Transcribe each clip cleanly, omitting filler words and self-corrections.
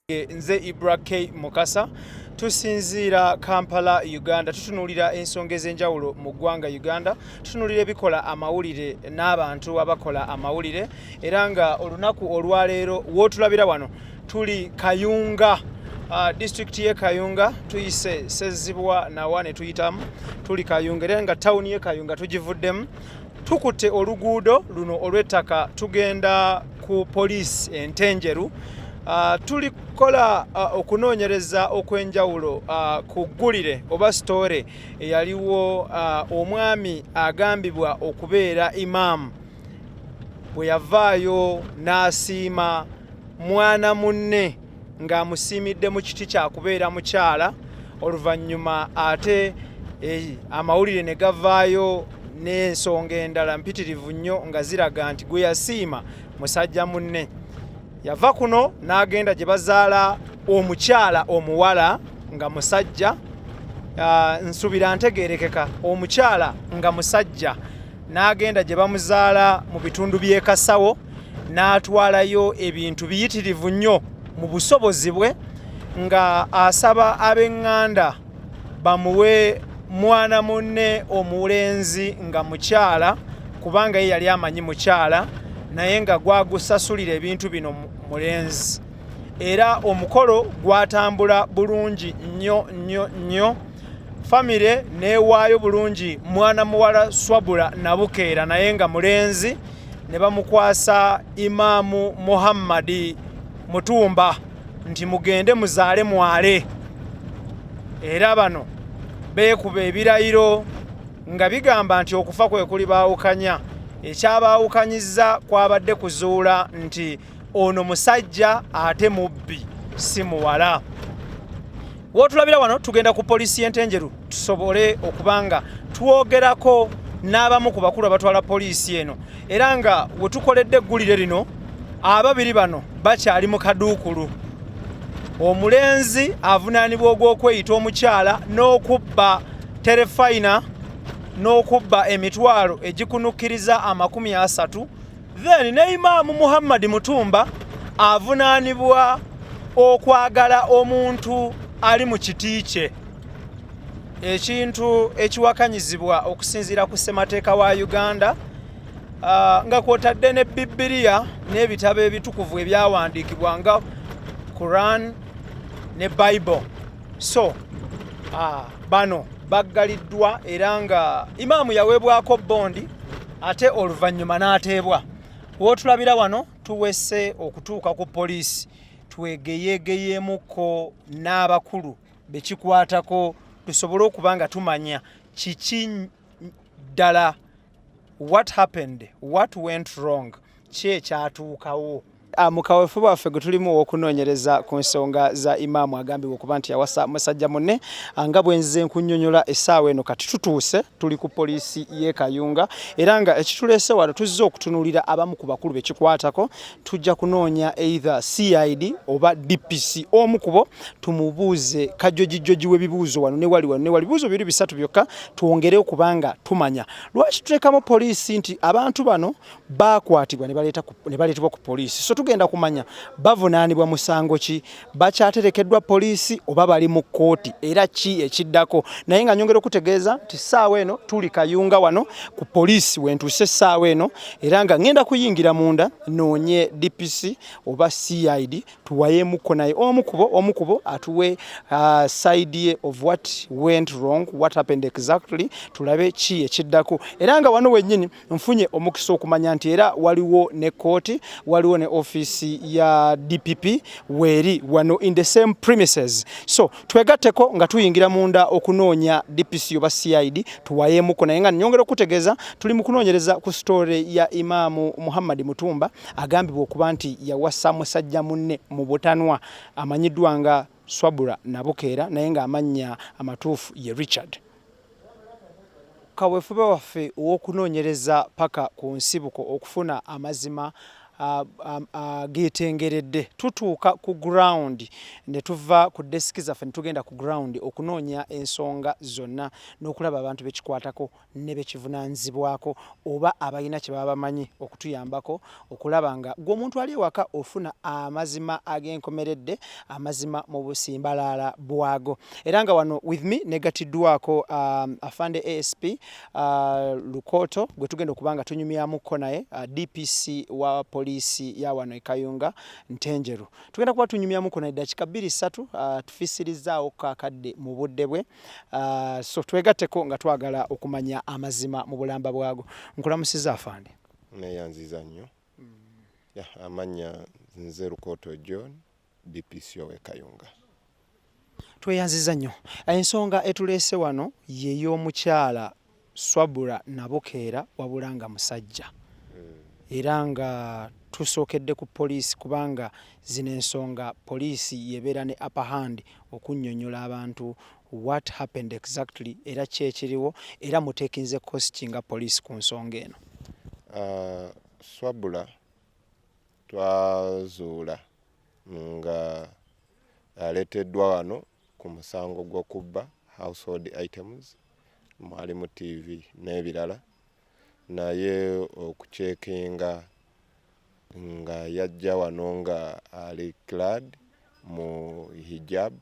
Nze IBRAH K Mukasa tusinzira Kampala Uganda tutunulira ensonga ez'enjawulo mu ggwanga Uganda tutunulira ebikola amawulire n'abantu abakola amawulire era nga olunaku olwaleero w'otulabira wano tuli Kayunga district ye Kayunga tuyise Sezibwa nawa ne tuyitamu tuli Kayunga era nga tawuni ye Kayunga tugivuddemu tukutte oluguudo luno olw'ettaka tugenda ku poliisi Entenjeru. Tulikola okunoonyereza okwenjawulo ku ggulire oba sitore eyaliwo omwami agambibwa okubeera Imam bwe yavaayo n'asiima mwana munne ng'amusiimidde mu kiti kya kubeera mukyala oluvannyuma ate amawulire ne gavaayo n'ensonga endala mpitirivu nnyo nga ziraga nti gwe yasiima musajja munne. Yava kuno n'agenda gye bazaala omukyala omuwala nga musajja nsubira ntegeerekeka omukyala nga musajja n'agenda gye bamuzaala mu bitundu by'e Kasawo n'atwalayo ebintu biyitirivu nnyo mu busobozi bwe nga asaba ab'eŋŋanda bamuwe mwana munne omulenzi nga mukyala kubanga ye yali amanyi mukyala naye nga gwagusasulira ebintu bino mulenzi era omukolo gwatambula bulungi nnyo famire neewaayo bulungi mwana muwala Swabula Nabukeera naye nga mulenzi ne bamukwasa Imam Muhammadi Mutumba nti mugende muzaale mwale era bano beekuba ebirayiro nga bigamba nti okufa kwe kuli baawukanya ekyabaawukanyizza kwabadde kuzuula nti ono musajja ate mubbi si muwala. Wotulabira wano tugenda ku poliisi y'Entenjeru tusobole okubanga twogerako n'abamu ku bakulu abatwala poliisi eno era nga we tukoledde eggulire lino ababiri bano bakyali mu kaduukulu. Omulenzi avunaanibwa ogw'okweyita omukyala n'okubba terefayina n'okubba emitwalo egikunukkiriza 30 then ne Imam Muhammadi Mutumba avunaanibwa okwagala omuntu ali mu kiti kye ekintu ekiwakanyizibwa okusinziira ku ssemateeka wa Uganda nga kwotadde ne Bibiliya n'ebitabo ebitukuvu ebyawandiikibwa nga Quran ne Bible. So bano baggaliddwa era nga Imam yaweebwako bondi ate oluvannyuma n'ateebwa. Wotulabira wano tuwese okutuuka ku poliisi twegeyeegeyeemuko n'abakulu bekikwatako tusobole okuba nga tumanya kiki ddala what happened, what went wrong, ki ekyatuukawo. Mu kaweefube waffe gwe tulimu okunoonyereza ku nsonga za Imam agambibwa okuba nti yawasa musajja munne nga bwe nze nkunnyonnyola essaawa eno kati tutuuse tuli ku poliisi y'e Kayunga era nga ekituleese wano tuzze okutunuulira abamu ku bakulu bekikwatako tujja kunoonya either CID oba DPC omu kubo tumubuuze kajjogijogi w'ebibuuzo wano ne wali bibuuzo biri bisatu byokka twongere okubanga tumanya lwaki tulekamu poliisi nti abantu bano baakwatibwa ne baleetebwa ku poliisi. So tugenda kumanya bavunaanibwa musango ki, bakyaterekeddwa poliisi oba bali mu kkooti era ki ekiddako. Naye nga nyongera okutegeeza nti ssaawa eno tuli Kayunga wano ku poliisi wentuuse ssaawa eno era nga ngenda kuyingira munda noonye DPC oba CID tuwayeemuko naye omu kubo atuwe side ye of what went wrong, what happened exactly, tulabe ki ekiddako. Era nga wano wennyini nfunye omukisa okumanya nti era waliwo ne kkooti waliwo ne office ya DPP weri wano in the same premises. So twegatteko nga tuyingira munda okunoonya DPC oba CID tuwayeemuko naye nga nyongera okutegeeza tuli mu kunoonyereza ku story ya Imam Muhammadi Mutumba agambibwa okuba nti yawasa musajja munne mu butanwa amanyiddwa nga Swabula Nabukeera naye nga amannya amatuufu ye Richard. Kaweefube waffe ow'okunoonyereza paka ku nsibuko okufuna amazima getengeredde tutuuka ku ground ne tuva ku deski zaffe ne tugenda ku ground okunoonya ensonga zonna n'okulaba abantu bekikwatako ne bekivunaanyizibwako oba abalina kye baba bamanyi okutuyambako okulaba nga gw'omuntu ali ewaka ofuna amazima ag'enkomeredde, amazima mu busimbalaala bwago. Era nga wano with me negatiddwako afande ASP Lukoto gwe tugenda okuba nga tunyumyamuko naye DPC wa poliisi ya wano e Kayunga Ntenjeru. Tugenda kuba tunyumyamuko naye dakika 2-3 tufisirizaawo kakadde mu budde bwe. So twegatteko nga twagala okumanya amazima mu bulamba bwago. Nkulamusiza afande. Neyanziza nnyo. Amanya nze Lukoto John, DPC owe Kayunga. Tweyanziza nnyo. Ensonga etuleese wano ye y'omukyala Swabura Nabukeera wabula nga musajja. Era nga tusookedde ku poliisi kubanga zino ensonga poliisi yebeera ne upper hand okunnyonnyola abantu what happened exactly era kyekiriwo era muteekinze cost nga poliisi ku nsonga eno. Swabura twazuula nga aleeteddwa wano ku musango gw'okubba household items mwalimu TV n'ebirala naye okucekinga nga yajja wano nga ali clad mu hijab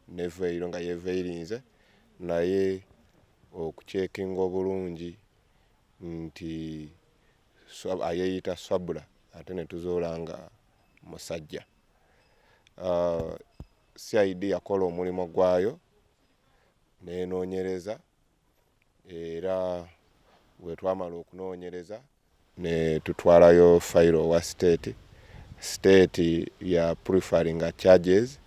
ne veiro nga yeveirinze naye okucekinga obulungi nti ayeyita Swabura ate ne tuzuula nga musajja. CID yakola omulimu gwayo nenoonyereza era bwe twamala okunoonyereza ne tutwalayo fayiro wa state ya preferring charges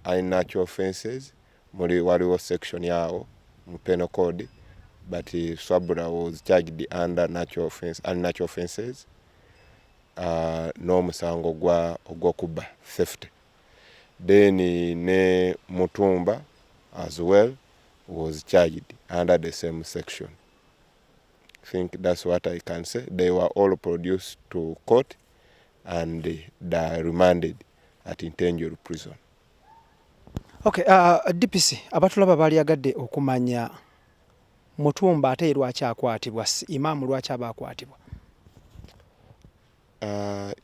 unnatural offenses waliwo section yawo mu penal code but Swabura was charged under unnatural offenses n'omusango ogw'okubba theft. Then ne Mutumba as well was charged under the same section. I think that's what I can say. They were all produced to court and they remanded at Ntenjeru prison. Okay, DPC abatulaba bali agadde okumanya Mutumba ate lwaki akwatibwa, Imam lwaki abakwatibwa?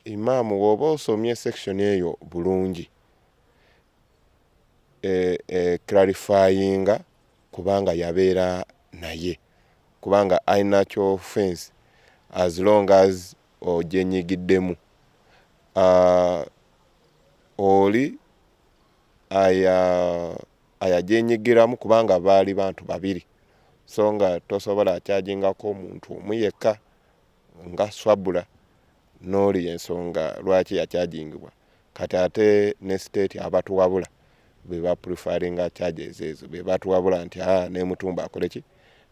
Imam woba osomye section eyo bulungi clarifyinga kubanga yabeera naye kubanga unnatural offense as long as ojenyigiddemu oli ayajenyigiramu kubanga baali bantu babiri so nga tosobola akyajingako omuntu omu yekka nga Swabura n'oli ensonga lwaki yakyajingibwa kati ate ne state abatuwabula be ba preferring charges ezo be batuwabula nti ne Mutumba akole ki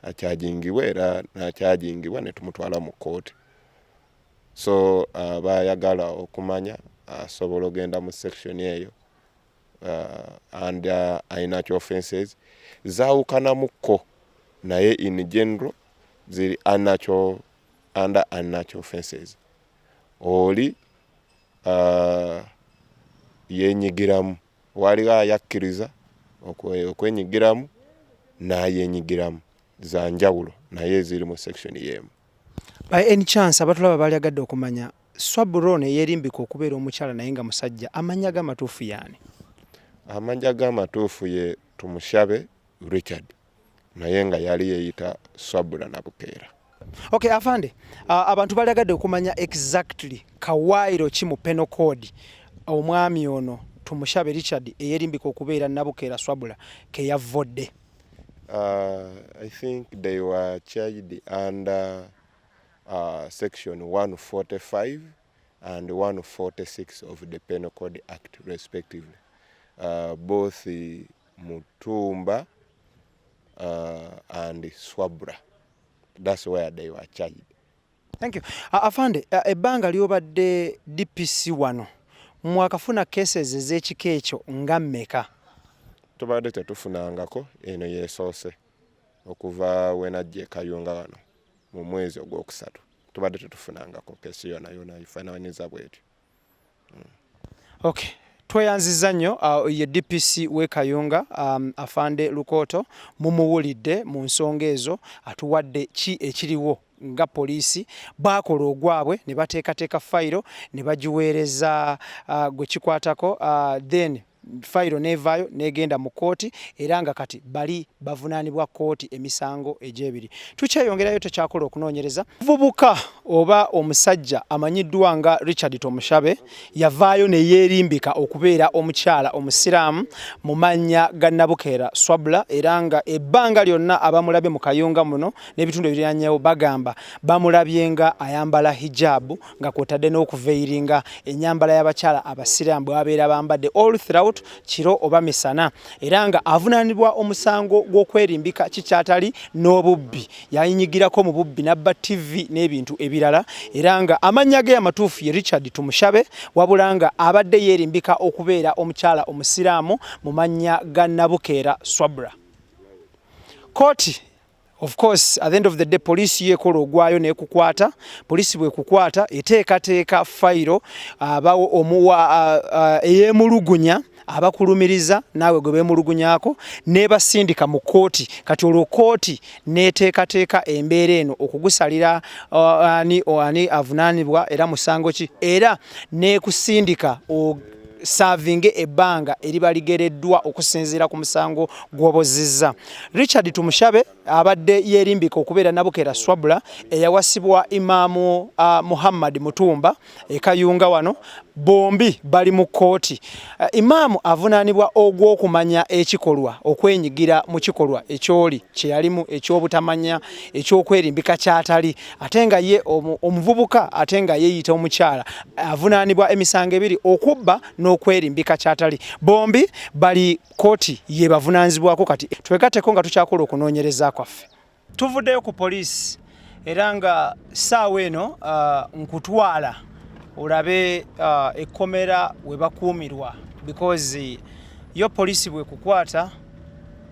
akyajingibwa era n'akyajingibwa ne tumutwala mu court. So bayagala okumanya asobola ogenda mu section eyo under unnatural offenses zaawukanamuko naye in general ziri under unnatural offenses. Oli yenyigiramu waliwo ayakkiriza okwenyigiramu n'ayenyigiramu za njawulo naye ziri mu section y'emu. By any chance abatulaba bali agadde okumanya Swabura ne yeerimbika okubeera omukyala naye nga musajja amanya g'amatuufu yaani? Amanya g'amatuufu ye Tumushabe Richard naye nga yali yeeyita Swabura Nabukeera. Okay, afande, abantu bali agadde okumanya exactly kawaayiro ki mu penal code omwami ono Tumushabe Richard eyeerimbika okubeera Nabukeera Swabura ke yavodde. I think they were charged under section 145 and 146 of the Penal Code Act respectively. Both Mutumba and Swabura. That's where they were charged. Thank you. Afande, ebbanga lyobadde DPC wano mwakafuna cases ez'ekika ekyo nga mmeka? Tubadde tetufunangako eno yeesoose okuva we najja e Kayunga wano mu mwezi ogwokusatu. tubadde tetufunangako kesi yona ifaananyiriza bwetyo. Okay. Tweyanziza nnyo ye DPC we Kayunga afande Lukoto mumuwulidde mu nsonga ezo atuwadde ki ekiriwo nga poliisi bakola ogwabwe ne bateekateeka fayiro ne bagiweereza gwe kikwatako then fayiro nevaayo negenda mu kooti era nga kati bali bavunaanibwa kooti emisango egy'ebiri. Tukyeyongerayo tekyakola okunoonyereza. Muvubuka oba omusajja amanyiddwa nga Richard Tomushabe yavaayo ne yeerimbika okubeera omukyala omusiraamu mu mannya ga Nabukeera Swabula era nga ebbanga lyonna abamulabye mu Kayunga muno n'ebitundu ebiriraanyeewo bagamba bamulabye nga ayambala hijabu nga kwotadde n'okuveiringa ennyambala y'abakyala abasiraamu bwe babeera bambadde all throughout kiro oba misana era nga avunaanibwa omusango gw'okwerimbika kikyatali n'obubbi. Yayinyigirako mu bubbi n'abba TV n'ebintu ebirala era nga amannya ge amatuufu ye Richard Tomushabe wabula nga abadde yeerimbika okubeera omukyala omusiraamu mu mannya ga Nabukeera Swabula. Kooti of course at the end of the day police yekola ogwayo nekukwata. Police bwe kukwata eteekateeka fayiro abawo omuwa eyemulugunya abakulumiriza naawe gwe beemulugunyako nebasindika mu kooti. Kati olwo kooti neteekateeka embeera eno okugusalira ani avunaanibwa era musango ki era nekusindika savinge ebbanga eriba ligereddwa okusinziira ku musango gw'obozizza. Richard Tomushabe abadde yeerimbika okubeera Nabukeera Swabula eyawasibwa Imam Muhammad Mutumba e Kayunga wano bombi bali mu kooti. Imam avunaanibwa ogw'okumanya ekikolwa okwenyigira mu kikolwa ekyoli kye yalimu ekyobutamanya ekyokwerimbika kyatali ate nga ye omuvubuka ate nga yeeyita omukyala avunaanibwa emisango ebiri okubba n'okwerimbika kyatali. Bombi bali kooti ye bavunaanizibwako. Kati twegatteko nga tukyakola okunoonyereza kwaffe. Tuvuddeyo ku poliisi era nga ssaawa eno nkutwala olabe ekkomera we bakuumirwa because yo poliisi bwe kukwata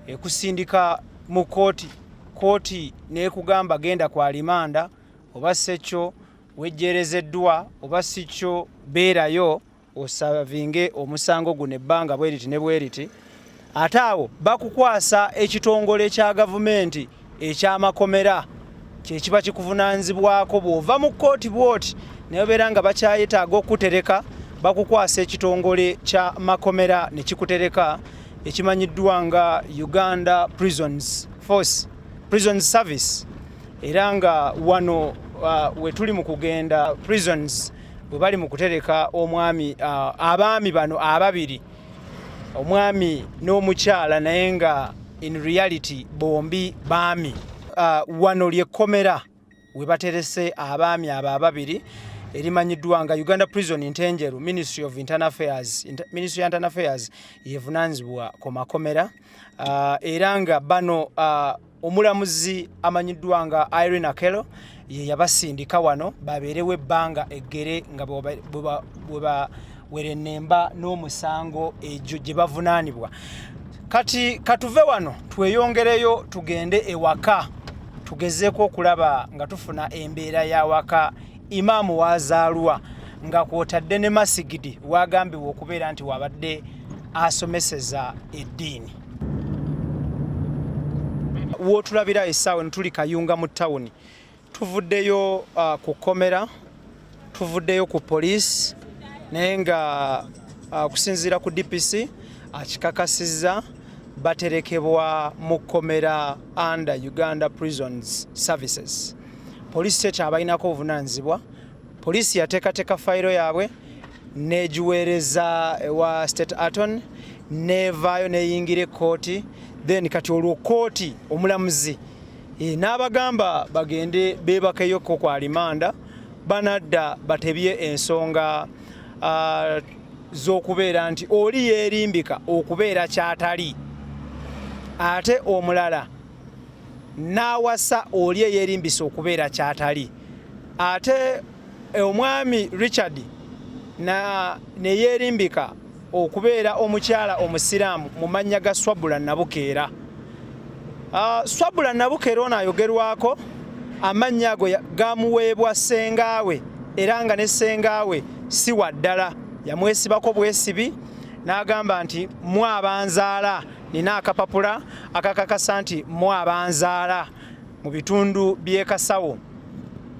ekusindika mu kooti n'ekugamba genda kwa limanda oba sekyo wejjeerezeddwa oba sikyo beerayo osavinge omusango guno ebbanga bweriti ne bweriti ate awo bakukwasa ekitongole kya gavumenti eky'amakomera kyekiba kikuvunaanzibwako bw'ova mu kooti bwoti nebeera nga bakyayetaaga okutereka bakukwasa ekitongole kya makomera ne kikutereka ekimanyiddwa nga Uganda Prison Service era nga wano we tuli mu kugenda prisons bwe bali mu kutereka omwami abaami bano ababiri omwami n'omukyala naye nga in reality bombi baami wano lyekkomera we baterese abaami abo ababiri erimanyiddwa nga Uganda Prison Intenjeru Ministry of Internal Affairs yevunaanzibwa ku makomera era nga bano omulamuzi amanyiddwa nga Irene Akelo ye yabasindika wano babeerewo ebbanga eggere nga bwe werennemba n'omusango egyo gye bavunaanibwa. Kati katuve wano tweyongereyo tugende ewaka tugezeeko okulaba nga tufuna embeera y'awaka Imam wazaalwa nga kwotadde ne masigidi wagambibwa okubeera nti wabadde asomeseza eddiini. Wootulabira essaawa tuli Kayunga mu ttawuni tuvuddeyo ku kkomera tuvuddeyo ku poliisi naye nga kusinziira ku DPC akikakasizza baterekebwa mu kkomera under Uganda Prisons Services. Poliisi tekyabalinako obuvunaanyizibwa. Poliisi yateekateeka fayiro yaabwe negiweereza ewa State Attorney nevaayo neyingira ekkooti then kati olwo kooti omulamuzi n'abagamba bagende beebakeyoko kwa limanda banadda batebye ensonga z'okubeera nti oli yeerimbika okubeera kyatali ate omulala n'awasa oli eyeerimbisa okubeera kyatali ate omwami Richard ne yeerimbika okubeera omukyala omusiraamu mu mannya ga Swabula Nabukeera. Swabula Nabukeera ono ayogerwako amannya ago gamuweebwa ssengaawe era nga ne ssengaawe si waddala yamwesibako bwesibi n'agamba nti mwabanzaala nina akapapula akakakasa nti mwabanzaala mu bitundu by'e Kasawo.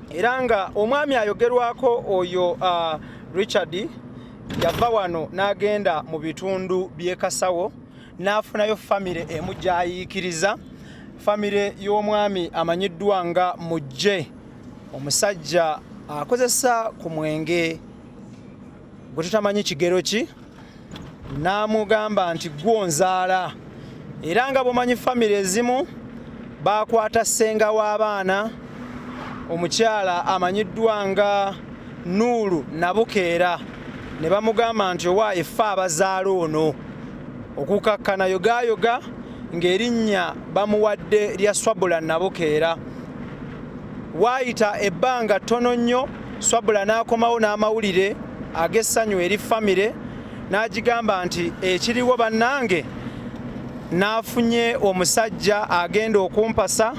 Era nga omwami ayogerwako oyo Richard yava wano n'agenda mu bitundu by'e Kasawo n'afunayo famire emujjayiikiriza, famire y'omwami amanyiddwa nga Mujje, omusajja akozesa ku mwenge gwe tutamanyi kigero ki, n'amugamba nti gwonzaala. Era nga bumanyi famire ezimu bakwata ssenga w'abaana omukyala amanyiddwa nga Nuuru Nabukeera ne bamugamba nti owaaye ffe abazaala ono okukakkana yogayoga ng'erinnya bamuwadde lya Swabula Nabukeera. Waayita ebbanga ttono nnyo Swabula n'akomawo n'amawulire ag'essanyu eri famire n'agigamba nti ekiriwo bannange, n'afunye omusajja agenda okumpasa,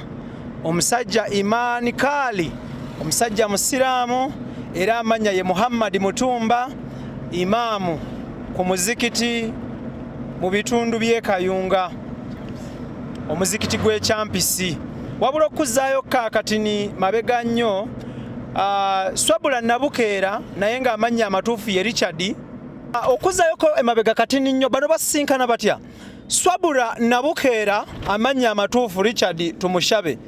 omusajja Imani Kaali, omusajja musiraamu era amannya ye Muhammad Mutumba, Imam ku muzikiti mu bitundu by'e Kayunga, omuzikiti gw'e Kyampisi. Wabula okuzaayo kaakatini mabega nnyo, Swabula Nabukeera naye ng'amannya amatuufu ye Richard. Okuzaayoko emabega katini nnyo bano basisinkana batya? Swabula Nabukeera amannya amatuufu Richard tumushabe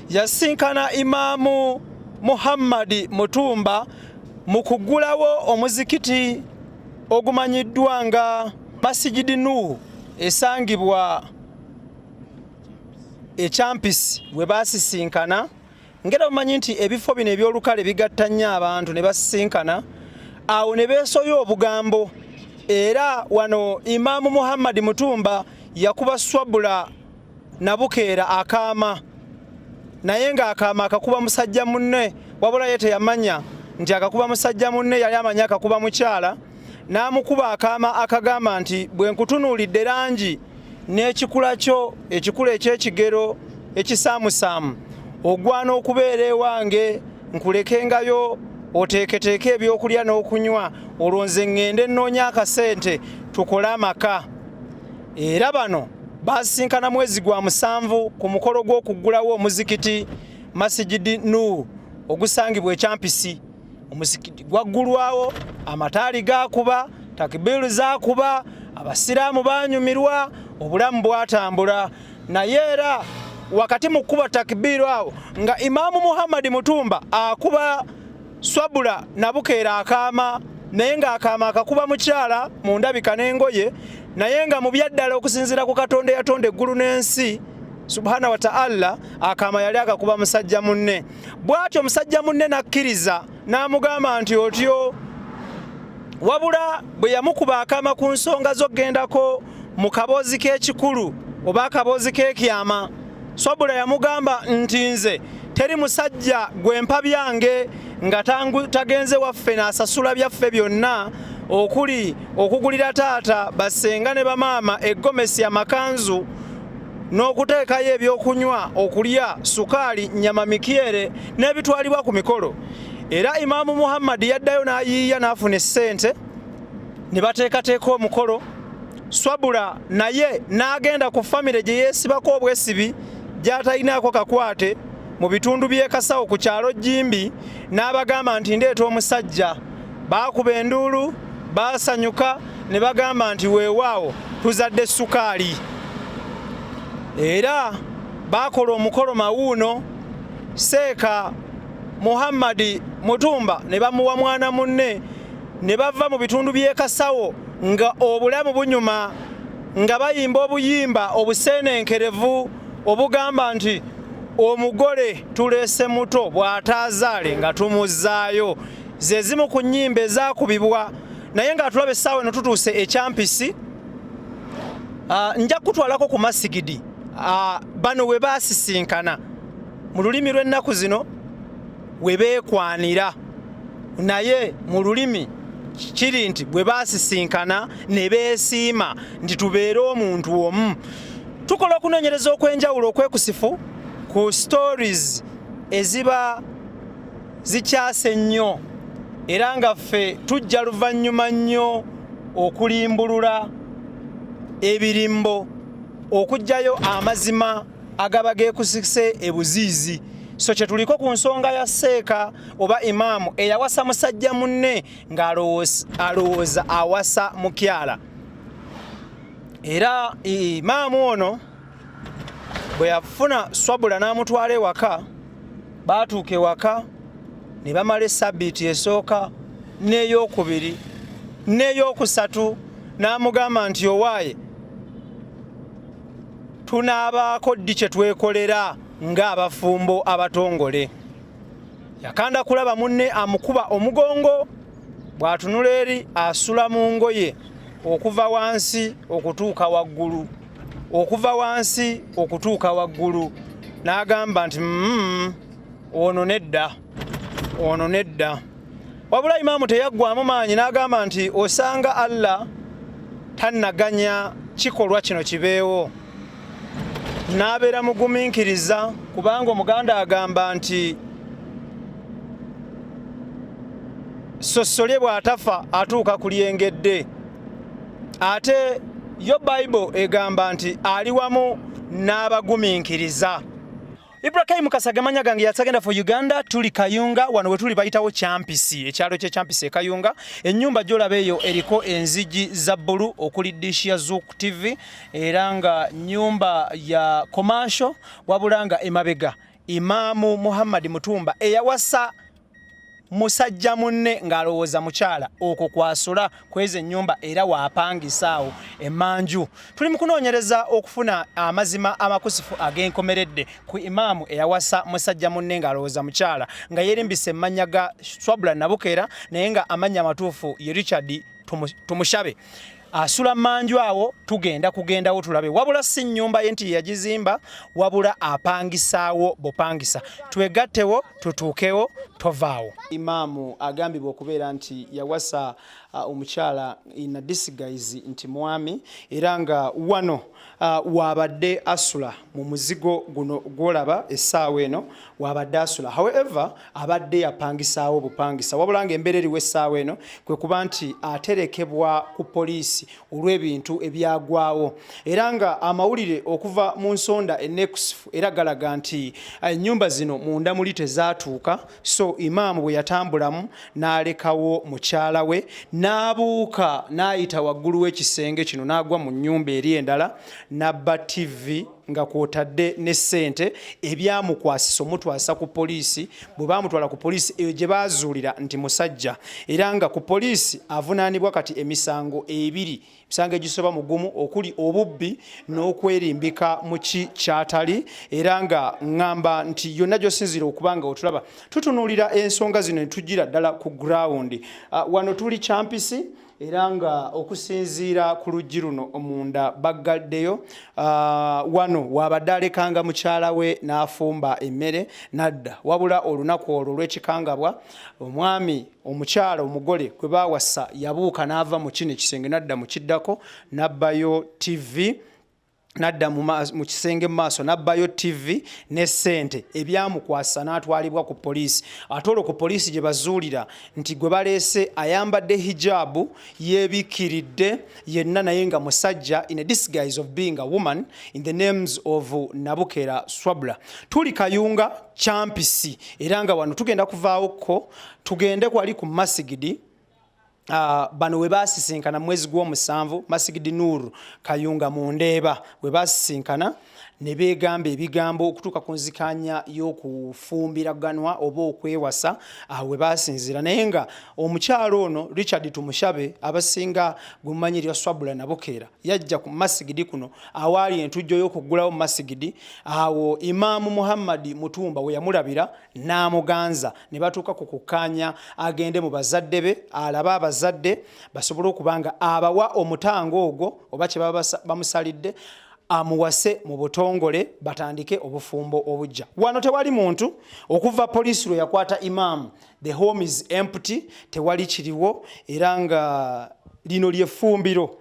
yasinkana Imam Muhammad Mutumba mu kugulawo omuzikiti ogumanyiddwa nga Masjidi Nuhu esangibwa e Kyampisi we basisinkana. Ngera bumanyi nti ebifo bino ebyolukale bigatta nnyo abantu ne basisinkana awo ne beesoya obugambo. Era wano Imam Muhammad Mutumba yakuba Swabula Nabukeera akaama, naye ng'akaama akakuba musajja munne, wabula ye teyamanya nti akakuba musajja munne, yali amanya akakuba mukyala. N'amukuba akaama akagamba nti bwe nkutunuulidde langi n'ekikula kyo, ekikula eky'ekigero ekisaamusaamu, ogwana okubeera ewange nkulekengayo oteeketeeke ebyokulya n'okunywa, olwo nze ŋŋende nnoonya akasente tukole amaka. Era bano basisinkana mwezi gwa 7 ku mukolo gw'okuggulawo omuzikiti Masjidi Nuhu ogusangibwa e Kyampisi. Omuzikiti gwaggulwawo, amataali gakuba, takbiru zakuba, abasiraamu banyumirwa, obulamu bwatambula. Naye era wakati mu kuba takbiru awo nga Imam Muhammad Mutumba akuba Swabula Nabukeera akaama, naye ng'akaama akakuba mukyala mu ndabika n'engoye, naye nga mu byaddala okusinziira ku Katonda eyatonda eggulu n'ensi subhana wa ta'ala, akaama yali akakuba musajja munne. Bw'atyo musajja munne n'akkiriza n'amugamba nti otyo, wabula bwe yamukuba akaama ku nsonga z'okgendako mu kaboozi k'ekikulu oba akaboozi k'ekyama, Swabula yamugamba nti nze teri musajja gwempa byange nga tagenze waffe n'asasula byaffe byonna, okuli okugulira taata basenga ne bamaama eggomesi amakanzu n'okuteekayo ebyokunywa, okulya sukaali, nyama, mikyere n'ebitwalibwa ku mikolo. Era Imam Muhammad yaddayo n'ayiiya n'afuna essente ne bateekateeka omukolo. Swabula naye n'agenda ku famire gye yeesibako obwesibi gy'atalinaako kakwate mu bitundu by'e Kasawo ku kyalo Jjimbi, n'abagamba nti ndeeta omusajja. Baakuba enduulu, baasanyuka ne bagamba nti weewaawo tuzadde sukaali. Era baakola omukolo mawuuno, Seeka Muhammad Mutumba ne bamuwa mwana munne, ne bava mu bitundu by'e Kasawo nga obulamu bunyuma, nga bayimba obuyimba obuseenenkerevu obugamba nti omugole tuleese muto bw'ataazaale nga tumuzzaayo. Ze zimu ku nnyimba ezaakubibwa. Naye nga tulabe essaawa eno tutuuse e Kyampisi, nja kutwalako ku masigidi bano we baasisinkana mu lulimi lw'ennaku zino we beekwanira, naye mu lulimi kiri nti bwe baasisinkana ne beesiima nti tubeere omuntu omu. Tukola okunoonyereza okw'enjawulo okwekusifu ku stories eziba zikyase nnyo era nga ffe tujja luvannyuma nnyo okulimbulula ebirimbo okujjayo amazima agaba geekusise ebuziizi. So kye tuliko ku nsonga ya Seeka oba Imam eyawasa musajja munne ng'alowooza awasa mukyala. Era Imam ono bwe yafuna swabula n'amutwala ewaka, baatuuka ewaka ne bamala essabbiiti esooka n'eyokubiri n'eyokusatu n'amugamba nti owaaye tunaabaako ddi kye twekolera ng'abafumbo abatongole. Yakanda kulaba munne amukuba omugongo, bw'atunula eri asula mu ngoye okuva wansi okutuuka waggulu, okuva wansi okutuuka waggulu, n'agamba nti ono nedda, ono nedda. Wabula Imam teyaggwamu maanyi n'agamba nti osanga Allah tannaganya kikolwa kino kibeewo. N'abeera mugumiikiriza kubanga Omuganda agamba nti sossolye bw'atafa atuuka ku lyengedde. Ate yo Bible egamba nti ali wamu n'abagumiikiriza. Ibrahim Kasagamanya gange yatsagenda for Uganda, tuli Kayunga wano we tuli bayitawo Kyampisi, ekyalo kye Kyampisi Kayunga. Ennyumba gy'olaba eyo eriko enzigi za bbulu okuli dish ya Zouk TV era nga nnyumba ya commercial wabula nga emabega Imam Muhammad Mutumba eyawasa musajja munne ng'alowooza mukyala okwo kwasula kweze ennyumba era waapangisaawo emanju. Tuli mu kunoonyereza okufuna amazima amakusifu ag'enkomeredde ku Imam eyawasa musajja munne ng'alowooza mukyala nga yeerimbise emmanya ga Swabula Nabukeera naye nga amannya amatuufu ye Richard Tumushabe. Asula manju awo kugendawo tulabe wabula si nnyumba ye nti yagizimba wabula apangisaawo bupangisa. Twegattewo tutuukewo tovaawo. Imam agambibwa okubeera nti yawasa omukyala in a disguise nti mwami era nga wano wabadde asula mu muzigo guno gwolaba essaawa eno wabadde asula. However abadde yapangisaawo bupangisa wabula nga embeera eriwo essaawa eno kwe kuba nti aterekebwa ku poliisi olw'ebintu ebyagwawo era nga amawulire okuva mu nsonda ennekusifu era galaga nti ennyumba zino munda muli tezaatuuka. So Imam bwe yatambulamu n'alekawo mukyala we n'abuuka n'ayita waggulu w'ekisenge kino n'agwa mu nnyumba eri endala n'abba TV nga kwotadde ne ssente ebyamukwasisa omutwasa ku poliisi. Bwe baamutwala ku poliisi eyo gye baazuulira nti musajja era nga ku poliisi avunaanibwa kati emisango ebiri, misango egisoba mu gumu okuli obubbi n'okwerimbika mu kyatali era nga ŋŋamba nti yonna gy'osinzira okuba nga otulaba tutunuulira ensonga zino ne tujjira ddala ku ground. Wano tuli Kyampisi era nga okusinziira ku luggi luno omunda baggaddeyo wano wabadde alekanga mukyala we n'afumba emmere nadda wabula olunaku olwo olw'ekikangabwa omwami omukyala omugole kwe baawasa yabuuka n'ava mu kino ekisenge nadda mu kiddako n'abbayo TV nadda mu kisenge mu maaso n'abbayo TV ne ssente ebyamukwasa n'atwalibwa ku poliisi. Ate olwo ku poliisi gye bazuulira nti gwe baleese ayambadde hijabu yeebikkiridde yenna naye nga musajja in a disguise of being a woman in the names of Nabukeera Swabula. Tuli Kayunga Kyampisi era nga wano tugenda kuvaawokko tugende kwali ku masigidi. Bano we basisinkana mwezi gw'omusanvu Masigidi Nuru Kayunga mu Ndeeba we basisinkana ne beegamba ebigambo okutuuka ku nzikanya y'okufumbiraganwa oba okwewasa we basinzira naye nga omukyalo ono Richard Tumushabe abasinga gumanyirira Swabula Nabukeera yajja ku masigidi kuno awaali entujjo y'okuggulawo masigidi awo Imam Muhammad Mutumba we yamulabira n'amuganza ne batuuka ku kukkaanya agende mu bazadde be alaba abazadde basobole okubanga abawa omutango ogwo oba kye baba bamusalidde amuwase mu butongole batandike obufumbo obujja. Wano tewali muntu okuva poliisi lwe yakwata Imam, the home is empty, tewali kiriwo era nga lino lyeffumbiro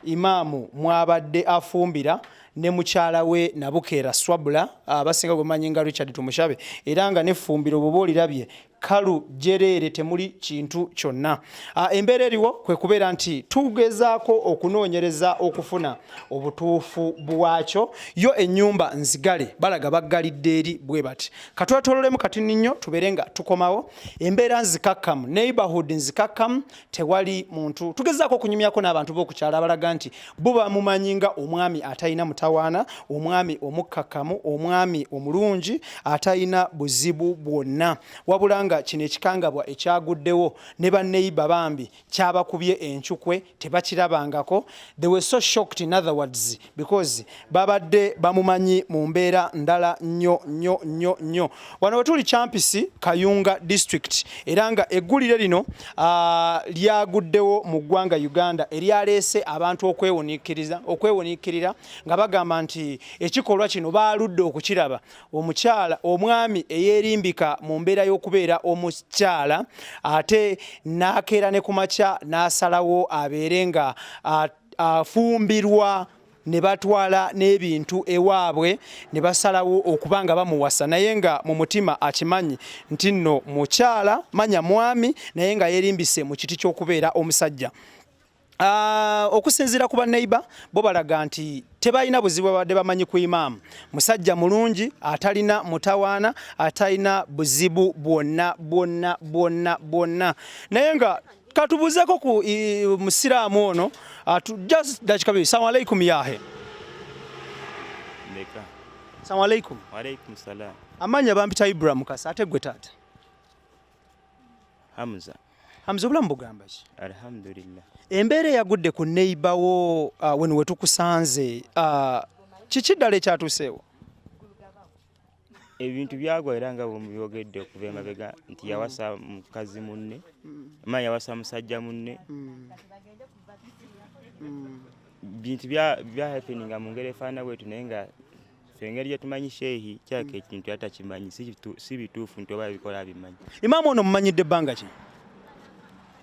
Imam mwabadde afumbira ne mukyala we Nabukeera Swabula abasinga gwemanyi nga Richard Tumushabe era nga nefumbiro bwoba olirabye kalu jerere temuli kintu kyonna. Embeera eriwo kwe kubeera nti tugezaako okunoonyereza okufuna obutuufu bwakyo yo ennyumba nzigale balaga baggalidde eri bwe bati katwetololemu kati nnyo tubeere nga tukomawo embeera nzikakkamu neighborhood nzikakkamu tewali muntu tugezaako okunyumyako n'abantu b'okukyala abalaga nti bo bamumanyi nga omwami atalina mutawaana omwami omukkakkamu omwami omulungi atalina buzibu bwonna wabula nga kino ekikangabwa ekyaguddewo ne banneiba bambi kyabakubye enchukwe tebakirabangako. They were so shocked in other words because babadde bamumanyi mu mbeera ndala nnyo. Wano wetuli Kyampisi Kayunga district era nga eggulire lino lyaguddewo mu ggwanga Uganda eryaleese abantu okwewuniikirira nga bagamba nti ekikolwa kino baaludde okukiraba omukyala omwami eyeerimbika mu mbeera y'okubeera omukyala ate n'akeera ne ku makya n'asalawo abeere nga afumbirwa ne batwala n'ebintu ewaabwe ne basalawo okuba nga bamuwasa naye nga mu mutima akimanyi nti nno mukyala manya mwami naye nga yeerimbise mu kiti ky'okubeera omusajja. Okusinziira ku banneiba bo balaga nti tebalina buzibu babadde bamanyi ku Imam musajja mulungi atalina mutawaana atalina buzibu bwonna naye nga katubuzeeko ku musiraamu ono just dakika bibiri. Assalamu alaikum yahe. Assalamu alaikum. Wa alaikum salam. Amanya bampita IBRAH Mukasa ate gwe taata? Hamza. Hamza obulamu bugamba ki? Alhamdulillah. Embeera yagudde ku neighborwo wenu wetukusanze kiki ddala ekyatuuseewo? Ebintu byagwa era nga bw'obyogedde okuva emabega nti yawasa mukazi munne manya yawasa musajja munne bintu bya happeninga mu ngeri efaana bwetu naye nga ffe engeri gyetumanyi sheehi kyako ekintu yatakimanyi si bituufu nti oba bikola bimanyi. Imam ono mumanyidde ebbanga ki?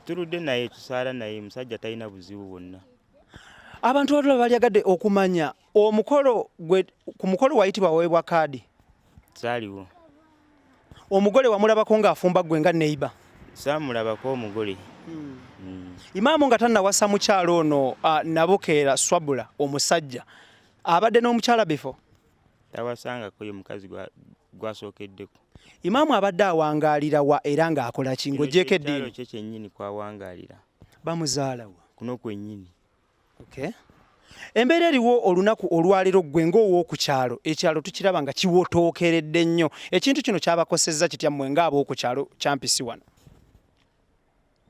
Tuludde naye tusaala naye musajja talina buzibu bwonna. Abantu abalala balyagadde okumanya ku mukolo wayitibwa waweebwa kaadi? Saaliwo. Omugole wamulabako ng'afumba gwe nga neighbor? Saamulabako omugole. Imam nga tannawasa mukyalo ono Nabukeera Swabula omusajja abadde n'omukyala before? Tawasangako ye mukazi gwasookeddeko. Imam abadde awangaalira wa era ng'akola ki ng'oggyeko eddiini? Ekyalo kye kyennyini kwawangaalira. Bamuzaalawa? Kuno kwennyini. Okay. Embeera eriwo olunaku olwaliro gwe ng'ow'oku kyalo ekyalo tukiraba nga kiwotookeredde nnyo ekintu kino kyabakosezza kitya mmwe ng'ab'oku kyalo Kyampisi wano?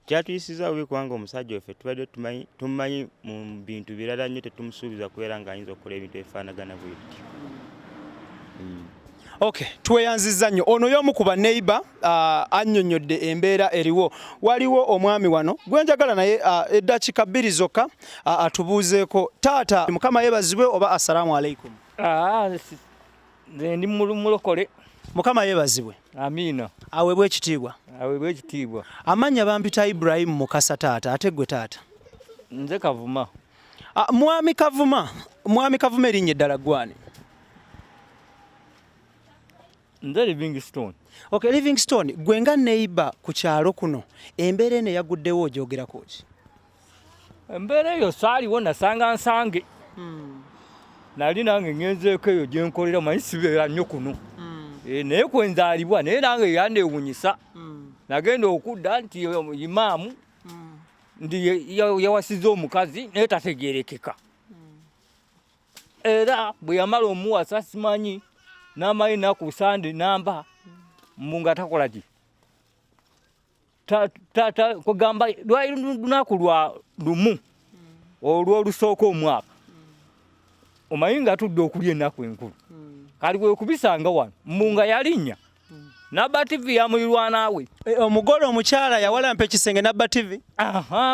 Kyatuyisiza bubi kubanga omusajja waffe tubadde tumumanyi mu bintu birala nnyo tetumusuubiza kubeera ng'ayinza okukola ebintu ebifaanagana bwebiti. Okay, tweyanzizza nnyo. Ono y'omu ku banneiba annyonnyodde embeera eriwo. Waliwo omwami wano gwe njagala naye eddakiika bbiri zokka atubuuzeeko. Taata Mukama yeebazibwe oba assalamu alaikum. Nze ndi mulokole. Mukama yeebazibwe. Amiina. Aweebwe ekitiibwa. Aweebwe ekitiibwa. Amanya bampita Ibrahim Mukasa taata ate gwe taata? Nze Kavuma. Mwami Kavuma erinnya eddala gwani? Nze Livingstone. Okay, Livingstone gwe nga neighbor ku kyalo kuno embeera eno yaguddewo ogyogerako ki? Embeera eyo saaliwo nasanga nsange. Nali nange ngenzeeko eyo gye nkolera manyi sibeera nnyo kuno. Naye kwe nzaalibwa naye nange yanneewunyisa. Nagenda okudda nti Imam ndi yawasiza omukazi naye tategeerekeka. Era bwe yamala omuwasa simanyi n'amayi naku sande namba mbunga takola ki kugamba lunaku lwa lumu olw'olusooka omwaka omanyi nga tudde okulya ennaku enkulu kali bwe kubisanga wano mbunga yalinnya nabba TV yamulirwanaawe omugole omukyala yawalampa ekisenge nabba TV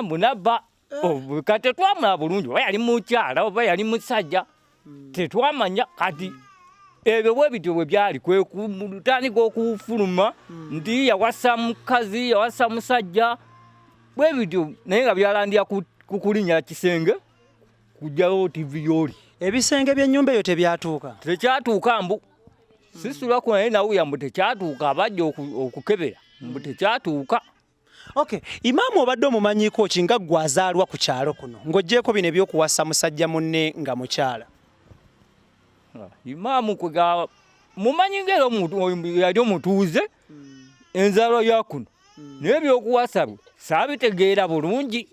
bunabba kati twamula bulungi oba yali mukyala oba yali musajja tetwamanya kati ebyo bwe bityo bwe byali kwe kutandika okufuluma ndi yawasa mukazi yawasa musajja bwe bityo naye nga byalandya kukulinya kisenge kujjawo TV yoli ebisenge by'ennyumba eyo tebyatuuka tekyatuuka mbu sisula ku naye nawuya mbu tekyatuuka abajja okukebera mbu tekyatuuka. Okay, Imam obadde omumanyiko ki nga ggwe azaalwa ku kyalo kuno ng'oggyeko bino ebyokuwasa musajja munne nga mukyala? Imam kwega mumanyi ngero omuntu yali omutuuze enzaalwa ya kuno naye ebyokuwasa bwe saabitegeera bulungi.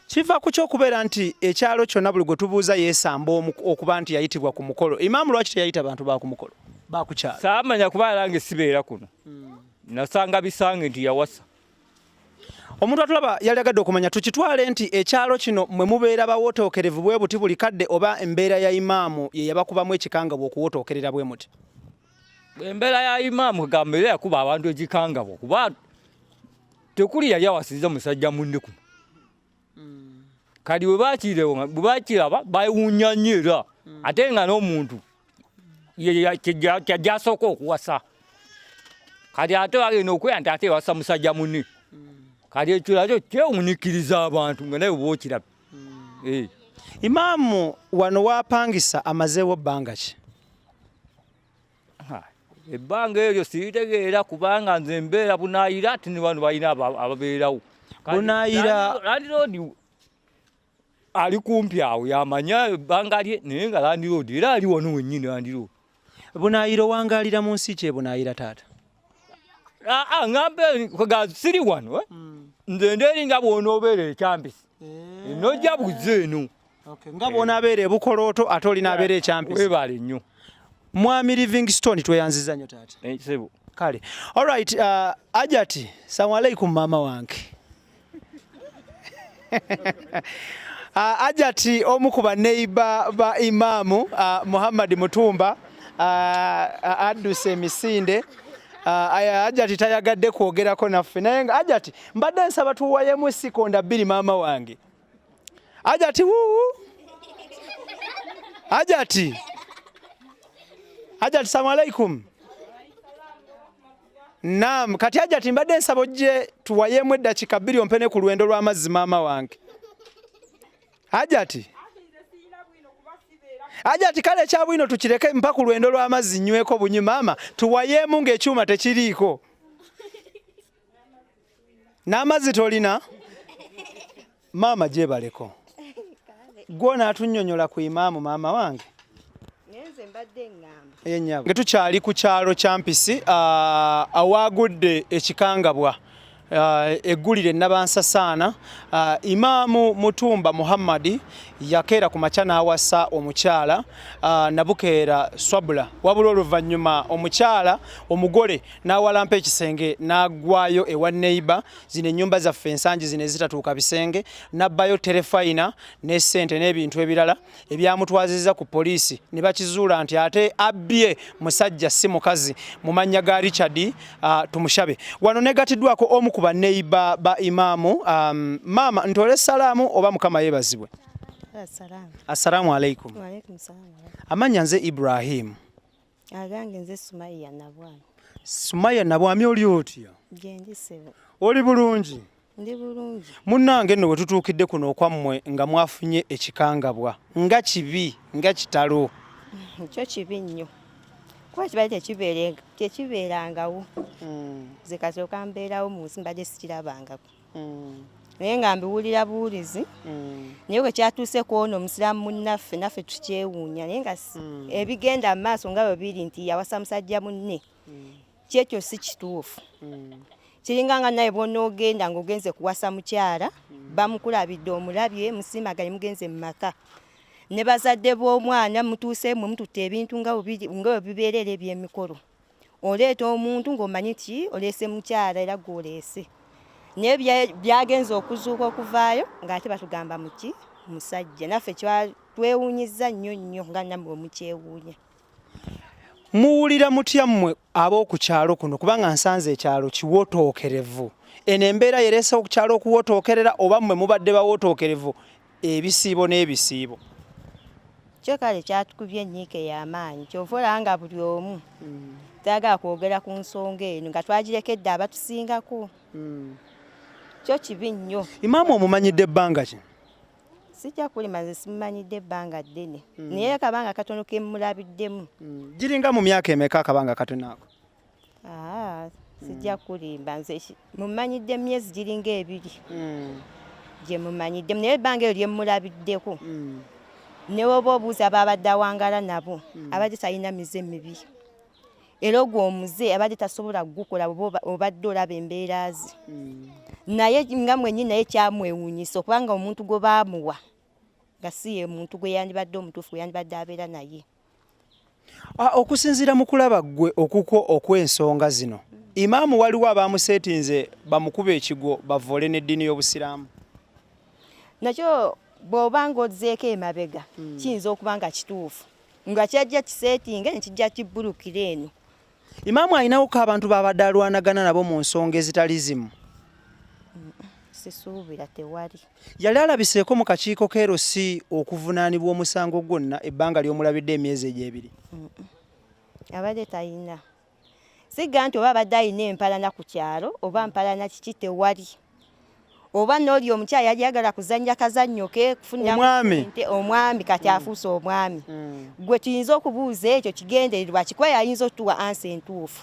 Kiva ku ky'okubeera nti ekyalo kyonna buli gwe tubuuza yeesamba okuba nti yayitibwa ku mukolo. Imam lwaki teyayita bantu ba ku mukolo ba ku kyalo? Saamanya kuba nange sibeera kuno nasanga bisange nti yawasa. Omuntu atulaba yali agadde okumanya tukitwale nti ekyalo kino mwe mubeera bawotookerevu bwe buti buli kadde oba embeera ya Imam ye yabakubamu ekikangabwa okuwotookerera bwe muti? Embeera ya Imam gambeera yakuba abantu ekikangabwa kuba tekuli yali awasizza musajja munne kuno. Kali bwe bakiraba bawunya nnyo era ate nga n'omuntu kyajjasooka okuwasa. Kali ate bagenda okweya nti ate wasa musajja munne. Kali ekyo nakyo kyewunikiriza abantu nga naye oba okiraba. Imam wano wapangisa amazeewo bbanga ki? Ebbanga eryo siritegeera kubanga nze mbeera Bunaayira ate ne bano balina ababeerawo. Bunaayira landiroodi ali kumpi awo yamanya ebbanga lye naye nga landiroodi era ali wano wennyini landiroodi. Bunaayira wangaalira mu nsi ki Bunaayira taata? Ngambe siri wano nze nderinga bw'onoobeera ekyambisi nojja buze eno. Nga bw'onaabeera e Bukolooto ate olina abeera ekyambisi. Weebale nnyo. Mwami Livingstone tweyanziza nnyo taata. Sebo. Kale. All right, Ajati, salamu alaikum mama wange. Ajati omu ku baneiba ba Imam Muhammad Mutumba adduse emisinde. Ajati tayagadde kwogerako naffe naye nga Ajati mbadde nsaba tuwayemu sekonda 2 maama wange. Ajati Ajati salamu alaikum. Naam, kati Ajati mbadde nsaba ojje tuwayemu eddakiika 2 ompene ku lwendo lw'amazzi maama wange. Ajati kale ekya bwino tukireke mpa ku lwendo lw'amazzi nyweko bunyi maama tuwayemu ng'ekyuma tekiriiko. N'amazzi tolina? Maama gyebaleko. Gwona atunnyonnyola ku Imam maama wange. Ngenze mbadde ngamba. Yennyabo. Tukyali ku kyalo kya Mpisi awaagudde ekikangabwa. Eggulire Nabansasaana Imam Mutumba Muhammad yakeera ku makya n'awasa omukyala nabukeera swabula wabula oluvannyuma omukyala omugole n'awalampa ekisenge n'agwayo ewa neighbor zino ennyumba zaffe ensangi zino ezitatuuka bisenge n'abbayo terefayina n'essente n'ebintu ebirala ebyamutwazizza ku poliisi ne bakizuula nti ate abbye musajja si mukazi mu mannya ga Richard tumushabe. Wano negatiddwako omu ku baneiba ba Imam. Mama ntole salaamu oba mukama yeebazibwe. Assalamu alaikum. Wa alaikum salaam. Amanya nze Ibrahim. Agange nze Sumaya Nabwami. Sumaya Nabwami oli otya? Gendi sebo. Oli bulungi? Ndi bulungi. Munnange nno we tutuukidde kuno okwammwe nga mwafunye ekikangabwa. Nga kibi, nga kitalo. Kyo kibi nnyo. Kuba kibadde tekibeerangawo. Nze kasooka mbeerawo mu nsi mbadde sikirabangako. Naye nga mbiwulira buwulizi naye bwe kyatuuse kwono omusiraamu munnaffe naffe tukyewuunya naye nga ebigenda mu maaso nga bwe biri nti yawasa musajja munne kyekyo si kituufu. Kiringa nga naye bw'onoogenda ng'ogenze kuwasa mukyala bamukulabidde omulabye musiimaganye mugenze mu maka ne bazadde b'omwana mutuuseemu mututte ebintu nga bwe bibeerera eby'emikolo oleeta omuntu ng'omanyi ti oleese mukyala era gw'oleese. Naye byagenze okuzuuka okuvaayo ng'ate batugamba muki musajja naffe twewuunyizza nnyo nga nammwe omukyewuunya. Muwulira mutya mmwe ab'oku kyalo kuno kubanga nsanze ekyalo kiwotookerevu. Eno embeera yereese ku kyalo okuwotookerera oba mmwe mubadde bawotookerevu ebisiibo n'ebisiibo? Kyo kale kyatukubye ennyiike y'amaanyi kyova olaba nga buli omu tayagala kwogera ku nsonga eno nga twagirekedde abatusingako. Kyo kibi nnyo. Imam omumanyidde ebbanga ki? sijja kulima nze simumanyidde ebbanga ddene naye akabanga katono ke mulabiddemu. Giringa mu myaka emeka akabanga katono ako? Sijja kulimba nze mumanyidde emyezi giringa 2 gye mumanyidde naye ebbanga eryo lye mulabiddeko. Ne woba obuuza ababadde awangala nabo abadde talina mize mibi. Era ogwo omuze abadde tasobola kugukola obadde olaba embeera ze. Naye nga mwennyini naye kyamwewuunyisa okubanga omuntu gwe baamuwa nga si ye muntu gwe yandibadde omutuufu gwe yandibadde abeera naye. Okusinziira mu kulaba ggwe okuko okw'ensonga zino, Imam waliwo abaamuseetinze bamukuba ekigo bavole n'eddiini y'Obusiraamu? Nakyo bw'oba ng'ozzeeko emabega kiyinza okuba nga kituufu nga kyajja kiseetinge ne kijja kibbulukira eno. Imam alinawo ko abantu babadde alwanagana nabo mu nsonga ezitali zimu? Sisuubira tewali. Yali alabiseeko mu kakiiko k'erosi okuvunaanibwa omusango gwonna ebbanga ly'omulabidde emyezi egy'ebiri? Abadde talina. Siga nti oba abadde alina empalana ku kyalo oba mpalana kiki tewali. Oba n'oli omukyala yali yagala kuzannya kazannyo ke kufuna omwami kati afuuse omwami. Gwe tuyinza okubuuza ekyo kigendererwa kikuba yayinza otuwa ansi entuufu.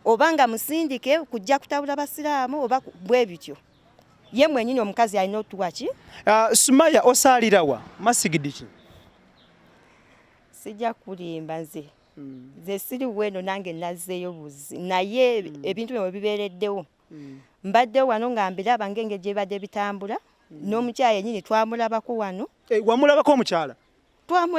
Oba nga musindike kujja kutabula basiraamu oba bwe bityo. Ye mwennyini omukazi alina otuwa ki? Sumaya osaalirawa masigidi ki? Sijja kulimba nze. Nze siri weno nange nazzeeyo buzi naye ebintu bino bibeereddewo. Mbadde wano nga mbiraba ng'engeri gye bibadde bitambula n'omukyala yennyini twamulabako wano. Wamulabako omukyala?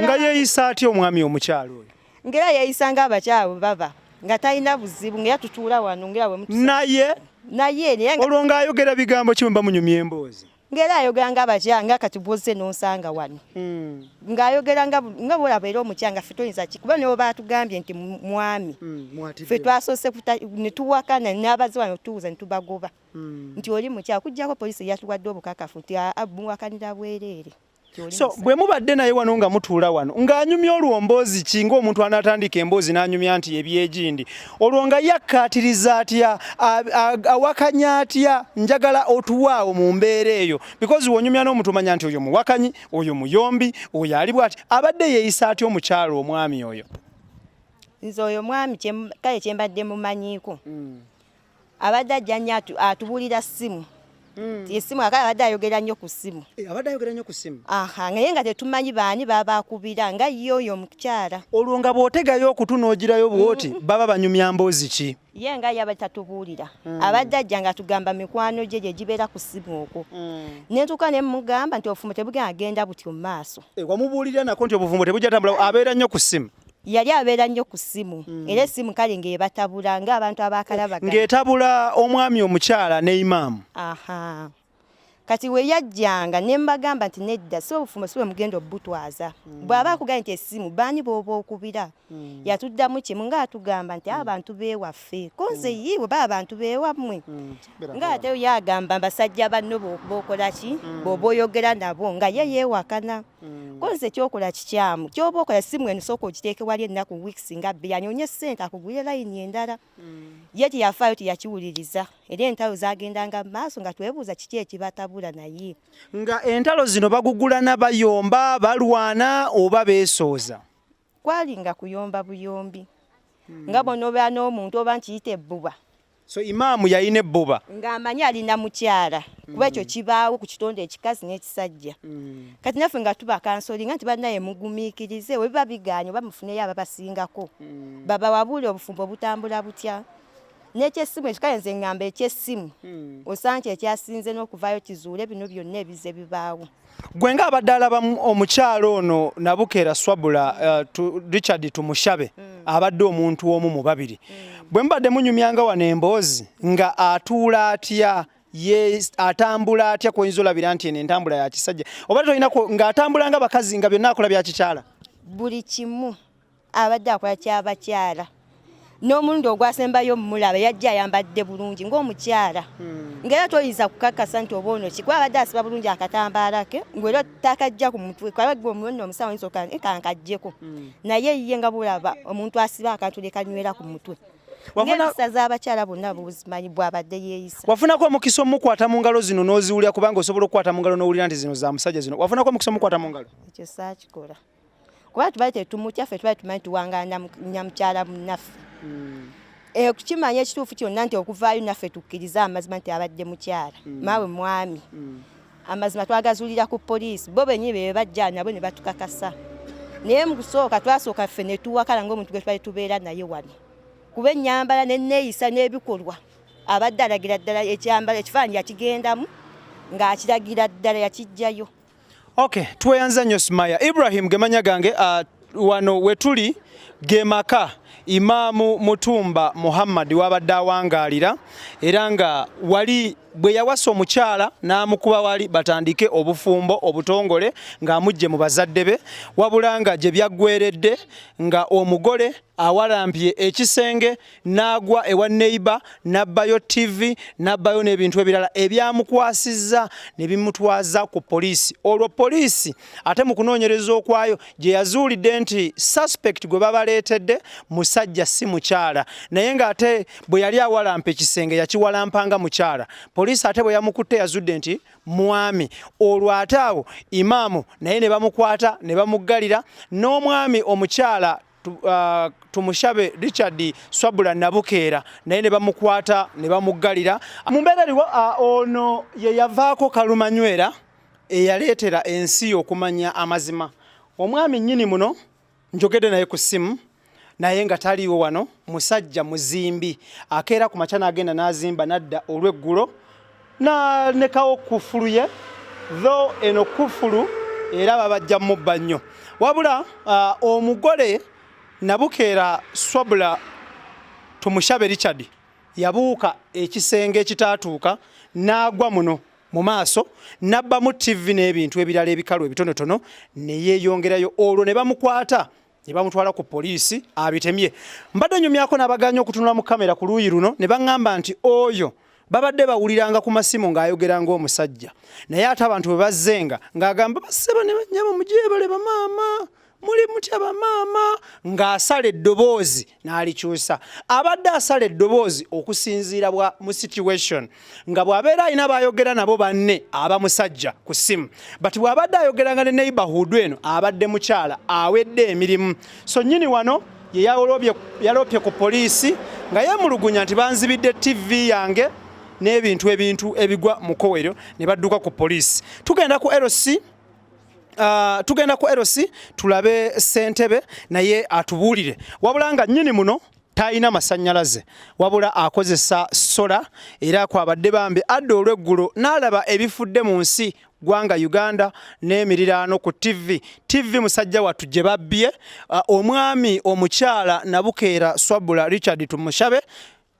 Nga yeeyisa atya omwami omukyala oyo? Ngera yeeyisa ng'abakyala baba nga talina buzibu nga yatutuula wano ngera bwe mutusa. Naye olwo ng'ayogera bigambo ki bwe bamunyumya emboozi? Ngera ayogera ng'abakyala nga kati bw'ozze n'onsanga wano. Ng'ayogera nga bw'olaba era omukyala nga ffe toyinza ki kuba ne bwe baatugambye nti mwami ffe twasoose ne tuwakana n'abazze wano tuwuza ne tubagoba nti oli mukyala kujjako poliisi yatuwadde obukakafu nti muwakanira bwereere. So bwe mubadde naye wano nga mutuula wano ng'anyumya olwomboozi ki ng'omuntu anaatandika emboozi n'anyumya nti ebyegindi olwo nga yakkaatiriza atya awakanya atya njagala otuwaawo mu mbeera eyo because wonyumya n'omuntu omanya nti oyo muwakanyi oyo muyombi oyo ali bw'ati abadde yeeyisa atya omukyala omwami oyo? Nze oyo mwami kale kye mbadde mumanyiiko abadde ajja nnyo atubuulira ssimu. Essimu akala abadde ayogera nnyo ku ssimu. Abadde ayogera nnyo ku ssimu? Naye nga tetumanyi baani baba akubira nga ye oyo omukyala. Olwo nga bw'otegayo okutu n'ogirayo bw'oti baba banyumya mboozi ki? Ye nga yaba tatubuulira. Abadde ajja nga tugamba mikwano gye gibeera ku ssimu okwo. Ne ntuuka ne mugamba nti obufumbo tebugenda agenda butyo mu maaso. Wamubuulira nako nti obufumbo tebujja tambula abeera nnyo ku ssimu? Yali abeera nnyo ku ssimu. Era essimu kale ng'ebatabula ng'abantu abaakalabagana. Ng'etabula omwami omukyala ne Imam. Kati we yajjanga ne mbagamba nti nedda si obufumbo si bwe mugenda obbutwaza. Bw'aba akugambye nti essimu baani bw'oba okubira. Yatuddamu kimu ng'atugamba nti abantu beewaffe. Ko nze yiwe ba abantu beewammwe. Ng'ate yo yagamba basajja banno b'okola ki? Bw'oba oyogera nabo nga ye yeewakana. Ko nze kyokola kikyamu. Ky'oba okola essimu eno sooka ogiteeke wali ennaku weeks nga 2 anyoonye ssente akugulire layini endala. Ye teyafaayo teyakiwuliriza. Era entalo zaagendanga mu maaso nga twebuuza kiki ekibatabula naye. Nga entalo zino bagugulana bayomba balwana oba beesooza? Kwali nga kuyomba buyombi. Nga bonobeera n'omuntu oba nkiyita ebbuba. So Imam yalina ebbuba? Ng'amanyi alina mukyala. Kuba ekyo kibaawo ku kitonde ekikazi n'ekisajja. Kati naffe nga tuba kansolinga nti bannaye mugumiikirize we biba bigaanye oba mufuneyo ababasingako. Babawabuule obufumbo butambula butya. N'ekyessimu ekikale nze ngamba ekyessimu osanti ekyasinze n'okuvaayo kizuule bino byonna ebize bibaawo. Gwe ng'abadde alaba omukyalo ono Nabukeera Swabula Richard Tumushabe abadde omuntu omu mu babiri. Bwe mbadde munyumyanga wano emboozi nga atuula atya atambula atya kuyinza olabira nti eno entambula ya kisajja oba tolinako ng'atambula nga bakazi nga byonna akola bya kikyala? Buli kimu abadde akola ky'abakyala. N'omuntu ogwasembayo mulaba yajja ayambadde bulungi ng'omukyala. Ng'era toyinza kukakasa nti oba ono ki kuba abadde asiba bulungi akatambaala ke ng'era takajja ku mutwe kuba gwe omulonda omusawo oyinza kankajjeko naye ye nga bulaba omuntu asiba akantu ne kanywera ku mutwe ng'empisa z'abakyala bonna buzimanyi bw'abadde yeeyisa. Wafunako omukisa omukwata mu ngalo zino n'oziwulira kubanga osobola okukwata mu ngalo n'owulira nti zino za musajja zino. Wafunako omukisa omukwata mu ngalo? Ekyo saakikola. Kuba tubali tetumutya ffe tubali tumanyi tuwangaala nyamukyala munnaffe. Okukimanya ekituufu kyonna nti okuvaayo naffe tukkiriza amazima nti abadde mukyala. Maawe mwami. Amazima twagazuulira ku poliisi. Bo bennyini be bajja nabo ne batukakasa. Naye mu kusooka twasooka ffe ne tuwakala ng'omuntu gwe twali tubeera naye wano. Kuba ennyambala n'enneeyisa n'ebikolwa abadde alagira ddala ekyambalo ekifaananyi yakigendamu ng'akiragira ddala yakijjayo. Okay, tweyanza nnyo Sumaya. Ibrahim gemanya gange wano wetuli gemaka Imam Mutumba Muhammad wabadde awangaalira era nga wali bwe yawasa omukyala n'amukuba wali batandike obufumbo obutongole ng'amugye mu bazadde be wabula nga gye byaggweredde nga omugole awalampye ekisenge n'agwa ewa neighbor n'abbayo TV n'abbayo n'ebintu ebirala ebyamukwasizza ne bimutwaza ku poliisi. Olwo poliisi ate mu kunoonyereza okwayo gye yazuulidde nti suspect gwe babaleetedde musajja si mukyala naye ng'ate bwe yali awalampa ekisenge yakiwalampanga mukyala. Poliisi ate bwe yamukutte yazudde nti mwami. Olwo ate awo Imam naye ne bamukwata ne bamuggalira n'omwami omukyala Tumushabe Richard Swabula Nabukeera naye ne bamukwata ne bamuggalira. Mu mbeera eriwo ono ye yavaako kalumanywera eyaleetera ensi okumanya amazima. Omwami nnyini muno njogedde naye ku ssimu naye nga taliiwo wano, musajja muzimbi akeera ku makya n'agenda n'azimba nadda olw'eggulo n'anekawo kufulu ye tho eno kufulu era babajja mubba nnyo wabula omugole Nabukeera Swabula Tumushabe Richard yabuuka ekisenge ekitaatuuka n'agwa muno mu maaso n'abba mu TV n'ebintu ebirala ebikalu ebitonotono ne yeeyongerayo. Olwo ne bamukwata ne bamutwala ku poliisi abitemye. Mbadde nyumyako n'abaganya okutunula mu kamera ku luuyi luno ne baŋŋamba nti oyo babadde bawuliranga ku masimu ng'ayogera ng'omusajja naye ate abantu bwe bazzenga ng'agamba basseba ne bannyaba mugyebale bamaama muli mutya bamaama ng'asala eddoboozi n'alikyusa. Abadde asala eddoboozi okusinziira mu situation nga bw'abeera alina bayogera nabo banne aba musajja ku ssimu but bw'abadde ayogeranga ne neighborhood eno abadde mukyala awedde emirimu. So nnyini wano ye yalopye ku poliisi nga yeemulugunya nti banzibidde TV yange n'ebintu ebigwa mu kowero ne badduka ku poliisi. Tugenda ku LC tulabe ssentebe naye atubuulire wabula nga nnyini muno talina masannyalaze wabula akozesa sola era kwabadde bambi adde olw'eggulo n'alaba ebifudde mu nsi gwanga Uganda n'emiriraano ku TV musajja wattu gye babbye omwami omukyala Nabukeera Swabula Richard Tumushabe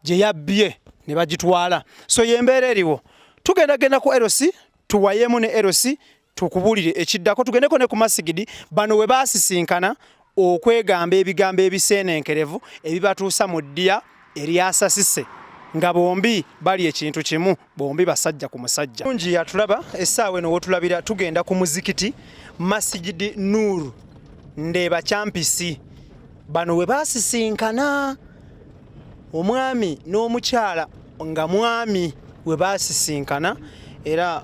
gye yabbye ne bagitwala. So yembeera eriwo tugendagenda ku LC tuwayemu ne LC tukubulire ekiddako tugendeko ne ku masigidi bano we baasisinkana okwegamba ebigambo ebiseenenkerevu ebibatuusa mu ddiya eryasasise nga bombi bali ekintu kimu bombi basajja ku musajja. Bungi yatulaba essaawa eno wotulabira tugenda ku muzikiti Masjidi Nuru Ndeeba Kyampisi bano we baasisinkana omwami n'omukyala nga mwami we baasisinkana era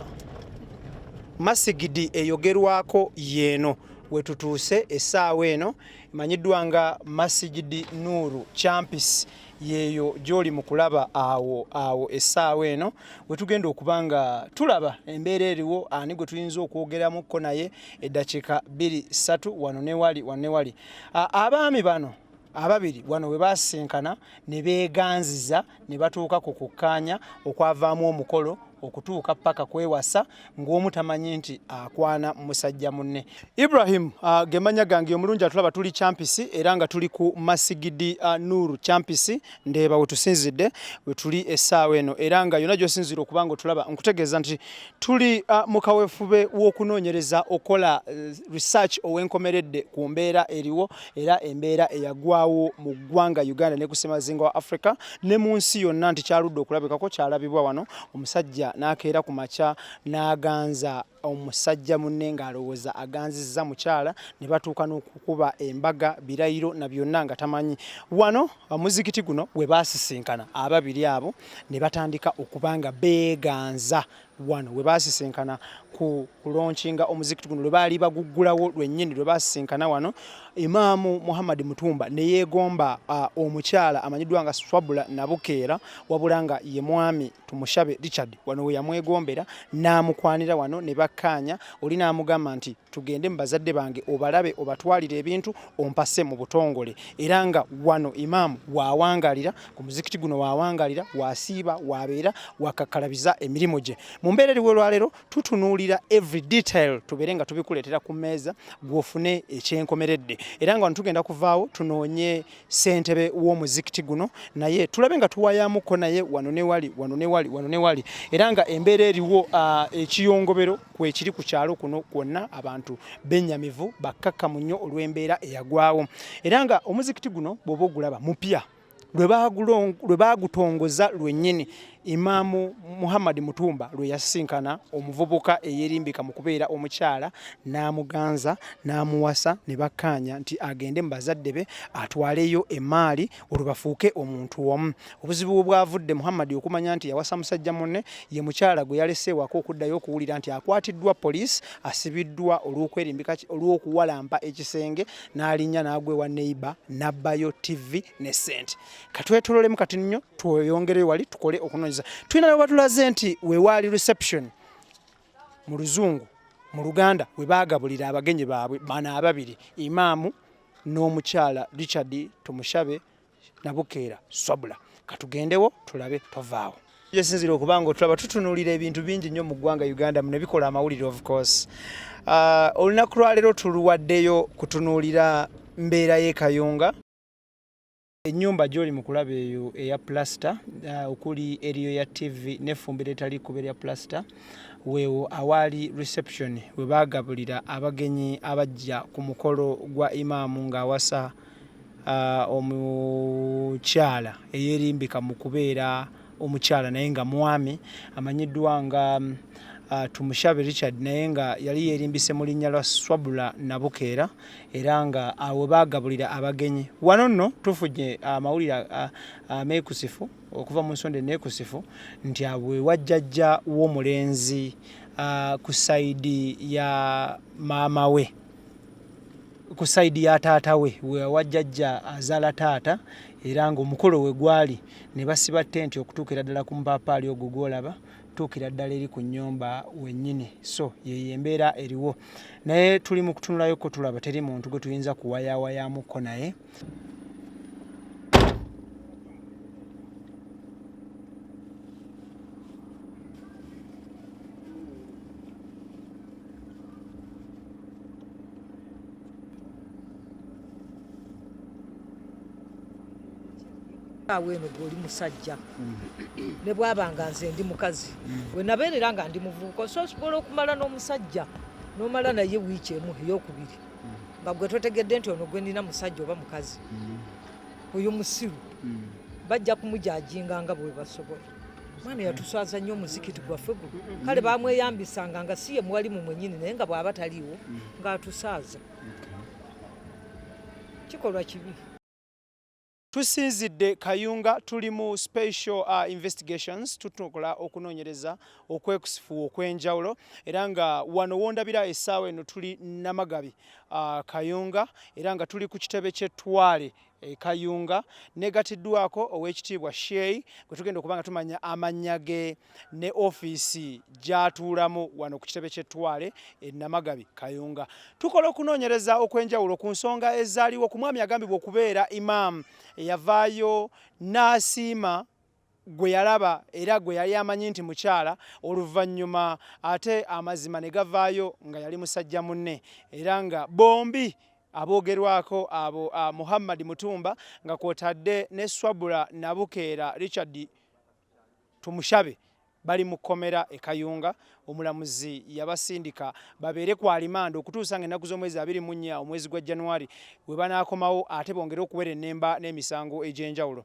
masigidi eyogerwako yeeno wetutuuse essaawa eno emanyiddwa nga Masjidi Nuru Kyampisi yeeyo gy'oli mu kulaba awo essaawa eno wetugenda okuba nga tulaba embeera eriwo ani gwe tuyinza okwogeramukko naye eddakiika 2-3 wano ne wali abaami bano ababiri wano we baasinkana ne beeganziza ne batuuka ku kukkaanya okwavaamu omukolo okutuuka paka kwewasa ng'omu tamanyi nti akwana musajja munne. Ibrahim gemanya gange omulungi atulaba tuli Kyampisi era nga tuli ku Masjidi Nuru Kyampisi Ndeeba wetusinzidde wetuli essaawa eno era nga yonna gy'osinzira okubanga otulaba nkutegeeza nti tuli mu kaweefube w'okunoonyereza okola research ow'enkomeredde ku mbeera eriwo era embeera eyagwawo mu ggwanga Uganda ne ku ssemazinga wa Africa ne mu nsi yonna nti kyaludde okulabikako kyalabibwa wano omusajja Musajja n'akeera ku makya n'aganza omusajja munne ng'alowooza aganzizza mukyala ne batuuka n'okukuba embaga birayiro na byonna nga tamanyi. Wano omuzikiti guno we baasisinkana ababiri abo ne batandika okuba nga beeganza wano we baasisinkana ku kulonkinga omuzikiti guno lwe baali baguggulawo lwennyini lwe baasisinkana wano. Imaamu Muhammad Mutumba ne yeegomba omukyala amanyiddwa nga Swabula Nabukeera wabula nga ye mwami Tumushabe Richard wano we yamwegombera n'amukwanira wano ne bakkaanya oli n'amugamba nti tugende mu bazadde bange obalabe obatwalire ebintu ompase mu butongole era nga wano Imaamu waawangalira ku muzikiti guno waawangalira wasiiba wabeera wakakkalabiza emirimu gye. Mu mbeera eriwo olwaleero tutunuulira every detail tubeere nga tubikuleetera ku mmeeza gw'ofune ekyenkomeredde era nga wano tugenda kuvaawo tunoonye ssentebe w'omuzikiti guno naye tulabe nga tuwayaamuko naye wano ne wali wano ne wali wano ne wali era nga embeera eriwo ekiyongobero kwekiri ku kyalo kuno kwonna abantu bennyamivu bakkakkamu nnyo olw'embeera eyagwawo era nga omuzikiti guno bw'oba ogulaba mupya lwe baagutongoza lwennyini Imaamu Muhammad Mutumba lwe yasisinkana omuvubuka eyeerimbika mu kubeera omukyala n'amuganza n'amuwasa ne bakkaanya nti agende mu bazadde be atwaleyo emaali olwo bafuuke omuntu omu. Obuzibu bwavudde Muhammad okumanya nti yawasa musajja munne ye mukyala gwe yalese wako okuddayo okuwulira nti akwatiddwa poliisi asibiddwa olw'okwerimbika olw'okuwalampa ekisenge n'alinnya n'agwa ewa neighbor n'abbayo TV ne ssente. Katwetololemu kati nnyo tweyongere wali tukole okunoonyeza. Tulina ne batulaze nti we waali reception mu Luzungu mu Luganda we baagabulira abagenyi baabwe bana ababiri Imaamu n'omukyala Richard Tumushabe Nabukeera Swabula. Katugendewo tulabe tovaawo. Yesinzira okuba nga otulaba tutunuulira ebintu bingi nnyo mu ggwanga Uganda muno bikola amawulire of course. Olunaku lwaleero tuluwaddeyo kutunuulira mbeera y'e Kayunga. Ennyumba gy'oli mu kulaba eyo eya plaster okuli eriyo ya TV n'effumbiro etali kuba erya plaster weewo awaali reception we baagabulira abagenyi abajja ku mukolo gwa Imaamu ng'awasa omukyala eyeerimbika mu kubeera omukyala naye nga mwami amanyiddwa nga Tumushabe Richard naye nga yali yeerimbise mu linnya lwa Swabula Nabukeera era nga awo baagabulira abagenyi. Wano nno tufuje amawulire ameekusifu okuva mu nsonda enneekusifu nti abwe wajjajja w'omulenzi ku sayidi ya maama we ku sayidi ya taata we we wajjajja azaala taata era ng'omukolo we gwali ne basiba ttenti okutuukira ddala ku mpaapaali ogwo gw'olaba tuukira ddala eri ku nnyumba wennyini so ye embeera eriwo naye tuli mu kutunulayo ko tulaba teri muntu gwe tuyinza kuwayaawayaamuko naye. Aweno goli musajja ne bwabanga nze ndi mukazi we nabeerera nga ndi muvubuka so sobola okumala n'omusajja n'omala naye wiiki emu ey'okubiri nga gwe totegedde nti ono gwe nina musajja oba mukazi oyo musiru bajja kumujajinga nga bwe basobola. Mwana yatuswaza nnyo omuzikiti gwaffe guno kale bamweyambisanga nga si ye mwalimu mwennyini naye nga bw'aba taliiwo ng'atusaaza kikolwa kibi. Tusinzidde Kayunga tuli mu special investigations tutukola okunoonyereza okwekusifu okwenjawulo era nga wano wondabira essaawa eno tuli Namagabi Kayunga era nga tuli ku kitebe ky'ettwale Kayunga negatiddwako ow'ekitiibwa Sheyi gwe tugenda okuba nga tumanya amannya ge ne ofiisi gy'atuulamu wano ku kitebe ky'ettwale Namagabi Kayunga. Tukola okunoonyereza okwenjawulo ku nsonga ezaaliwo ku mwami agambibwa okubeera Imam eyavaayo n'asiima gwe yalaba era gwe yali amanyi nti mukyala oluvannyuma ate amazima ne gavaayo nga yali musajja munne era nga bombi aboogerwako abo Muhammad Mutumba nga kwotadde ne Swabula Nabukeera Richard Tumushabe bali mu kkomera e Kayunga. Omulamuzi yabasindika babeere ku alimanda okutuusa ng'ennaku z'omwezi 24 omwezi gwa January we banaakomawo ate bongere okubeera ennemba n'emisango egy'enjawulo.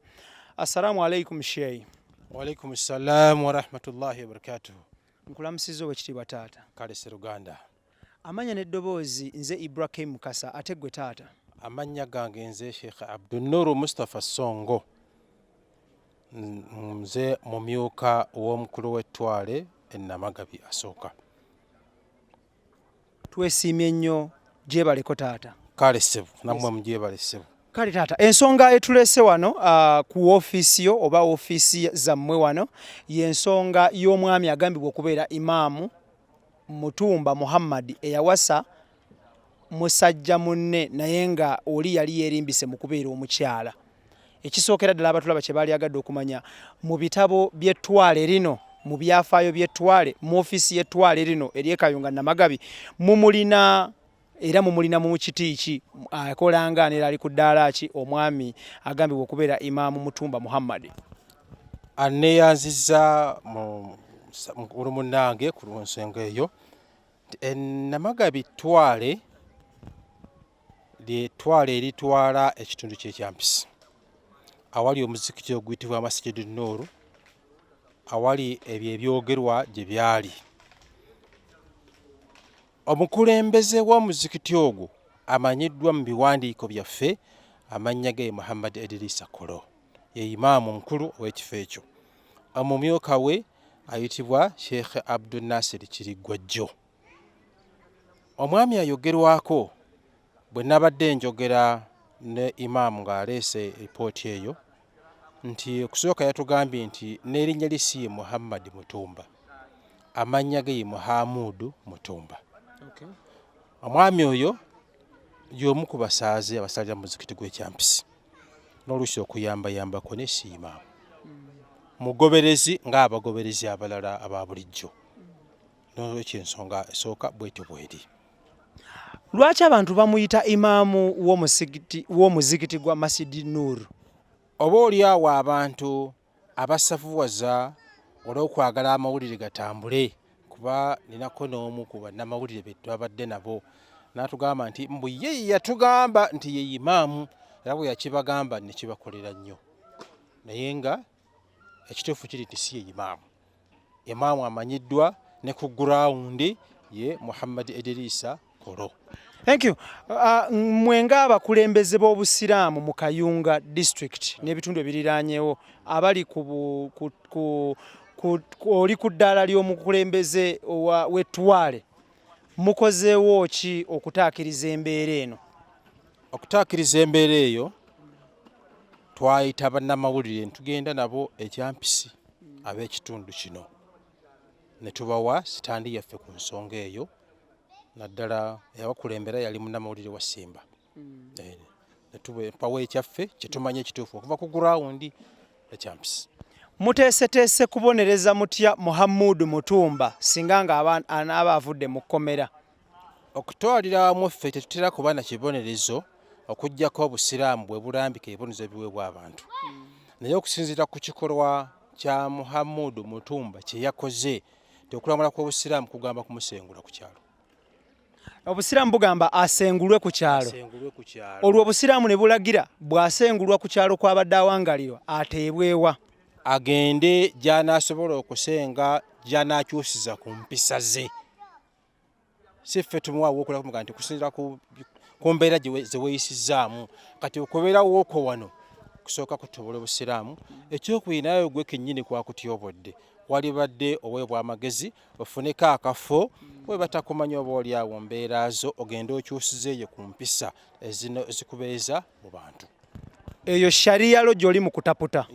Assalamu alaikum Sheyi. Wa alaikum assalam wa rahmatullahi wa barakatuh. Nkulamusiza owekitiibwa taata. Kale Sseruganda. Amanya n'eddoboozi nze Ibrah Mukasa ate gwe taata. Amanya gange nze Sheikh Abdunnoor Mustafa Songo. Nze mumyuka w'omukulu w'ettwale Namagabi asooka. Twesiimye nnyo gyebaleko taata. Kale ssebo nammwe mugyebale ssebo. Kale taata, ensonga etulese wano ku ofiisi yo oba ofiisi zammwe wano y'ensonga y'omwami agambibwa okubeera Imam Mutumba Muhammad eyawasa Musajja munne naye nga oli yali yeerimbise mu kubeera omukyala. Ekisookera ddala abatulaba kye baali agadde okumanya mu bitabo by'ettwale lino, mu byafaayo by'ettwale, mu ofiisi y'ettwale lino ery'e Kayunga Namagabi mumulina era mumulina mu kiti ki akolanga neera ali ku ddaala ki omwami agambibwa okubeera Imam Mutumba Muhammad. Aneeyanzizza mu munnange ku nsonga eyo. Namagabi ttwale ly'ettwale eritwala ekitundu ky'ekyampisi. Awali omuzikiti oguyitibwa Masjid Noor, awali ebyo ebyogerwa gye byali. Omukulembeze w'omuzikiti ogwo amanyiddwa mu biwandiiko byaffe amannya ge Muhammad Idrisa Kolo, ye imaamu mukulu w'ekifo ekyo. Omumyuka we ayitibwa Sheikh Abdul Nasir Kiriggwajjo. Omwami ayogerwako bwe nabadde njogera ne Imam ng'aleese ripooti eyo nti okusooka yatugambye nti n'erinnya lisi Muhammad Mutumba, amannya ge Muhamudu Mutumba. Omwami oyo y'omu ku basaaze abasalira mu muzikiti gw'ekyampisi n'oluusi okuyambayambako ne siima mugoberezi ng'abagoberezi abalala aba bulijjo. N'olwekyo ensonga esooka bwetyo bweri. Lwaki abantu bamuyita imaamu w'omuzikiti gwa Masjid Noor? Oba oliawo abantu abasavuwaza olw'okwagala amawulire gatambule, kuba ninako n'omu ku bannamawulire be twabadde nabo n'atugamba nti mbu ye yatugamba nti ye imaamu, era bwe yakibagamba ne kibakolera nnyo, naye nga ekituufu kiri nti si ye imaamu. Imaamu amanyiddwa ne ku gurawundi ye Muhammad Idrisa Kolo. Thank you. Mmwe ng'abakulembeze b'obusiraamu mu Kayunga district n'ebitundu ebiriraanyeewo abali oli ku ddaala ly'omukulembeze w'ettwale, mukozeewo ki okutaakiriza embeera eno? Okutaakiriza embeera eyo twayita bannamawulire ntugenda nabo ekyampisi ab'ekitundu kino ne tubawa sitandi yaffe ku nsonga eyo. Naddala eyabakulembera yali munnamawulire wa Simba. Ne tubawa ekyaffe kye tumanya ekituufu okuva ku gurawundi ekyampisi. Muteeseteese kubonereza mutya Muhamudu Mutumba singa nga anaaba avudde mu kkomera? Okutwalira wamu ffe tetutera kuba na kibonerezo okuggyako obusiraamu bwe bulambika ebibonerezo ebiweebwa abantu. Naye okusinziira ku kikolwa kya Muhamudu Mutumba kye yakoze, okulamula kw'obusiraamu kugamba kumusengula ku kyalo. Obusiraamu bugamba asengulwe ku kyalo. Olwo obusiraamu ne bulagira bw'asengulwa ku kyalo kw'abadde awangalirwa ateebwewa? Agende gy'anaasobola okusenga gy'anaakyusiza ku mpisa ze. Si ffe tumuwaawo okulaga nti kusinziira ku mbeera ze weeyisizzaamu. Kati okubeerawo okwo wano kusooka kutobola obusiraamu. Ekyokubiri nawe gwe kennyini kwakutyobodde. Walibadde oweebwa amagezi ofuneko akafo we batakumanya oba oliawo mbeera zo ogenda okyusizeeyo ku mpisa ezikubeeza mu bantu. Eyo shariya lo gy'oli mu kutaputa.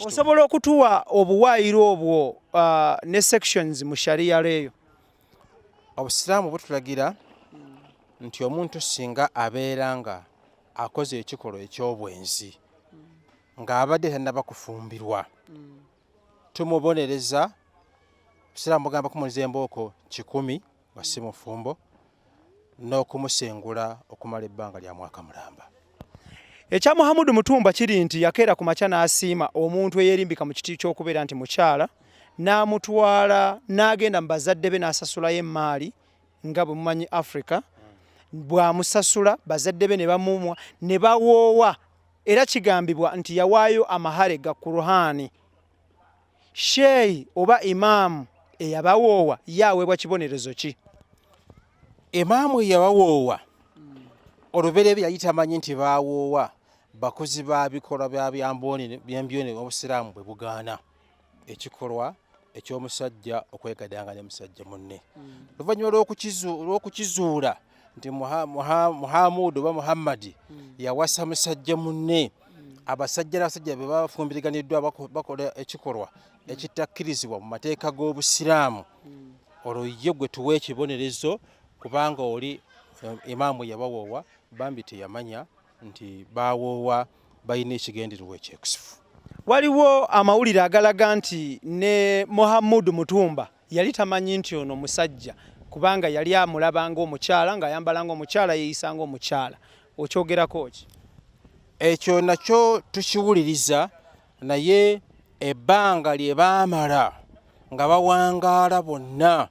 Osobola okutuwa obuwaayiro obwo ne sections mu shariya eyo? Obusiraamu butulagira nti omuntu singa abeera nga akoze ekikolwa eky'obwenzi ng'abadde tannaba kufumbirwa, tumubonereza. Obusiraamu bugamba kumuliza embooko 10 nga si mufumbo n'okumusengula okumala ebbanga lya mwaka mulamba. Ekya Muhamudu Mutumba kiri nti yakeera ku makya n'asiima omuntu eyeerimbika mu kiti ky'okubeera nti mukyala, n'amutwala n'agenda mu bazadde be n'asasulayo emmaali nga bwe mumanyi Africa. Bw'amusasula bazadde be ne bamumwa ne bawoowa, era kigambibwa nti yawaayo amahare ga Kuruhaani sheyi oba imam eyabawoowa yaweebwa kibonerezo ki? Imaamu eyabawoowa olubereberye yali tamanyi nti bawoowa bakozi ba bikolwa bya byambyone obusiraamu bwe bugaana ekikolwa eky'omusajja okwegadanga ne musajja munne. Oluvannyuma lw'okukizuula nti Muhammad oba Muhammadi yawasa musajja munne, abasajja n'abasajja be bafumbiriganiddwa bakola ekikolwa ekitakkirizibwa mu mateeka g'obusiraamu, olwo ye gwe tuwa ekibonerezo kubanga oli imaamu yabawoowa bambi teyamanya nti bawoowa balina ekigendererwa ekyekusifu. Waliwo amawulire agalaga nti ne Muhammad Mutumba yali tamanyi nti ono musajja kubanga yali amulabanga omukyala ng'ayambalanga omukyala yeeyisanga omukyala. Okyogerako ki? Ekyo nakyo tukiwuliriza, naye ebbanga lye baamala nga bawangaala bonna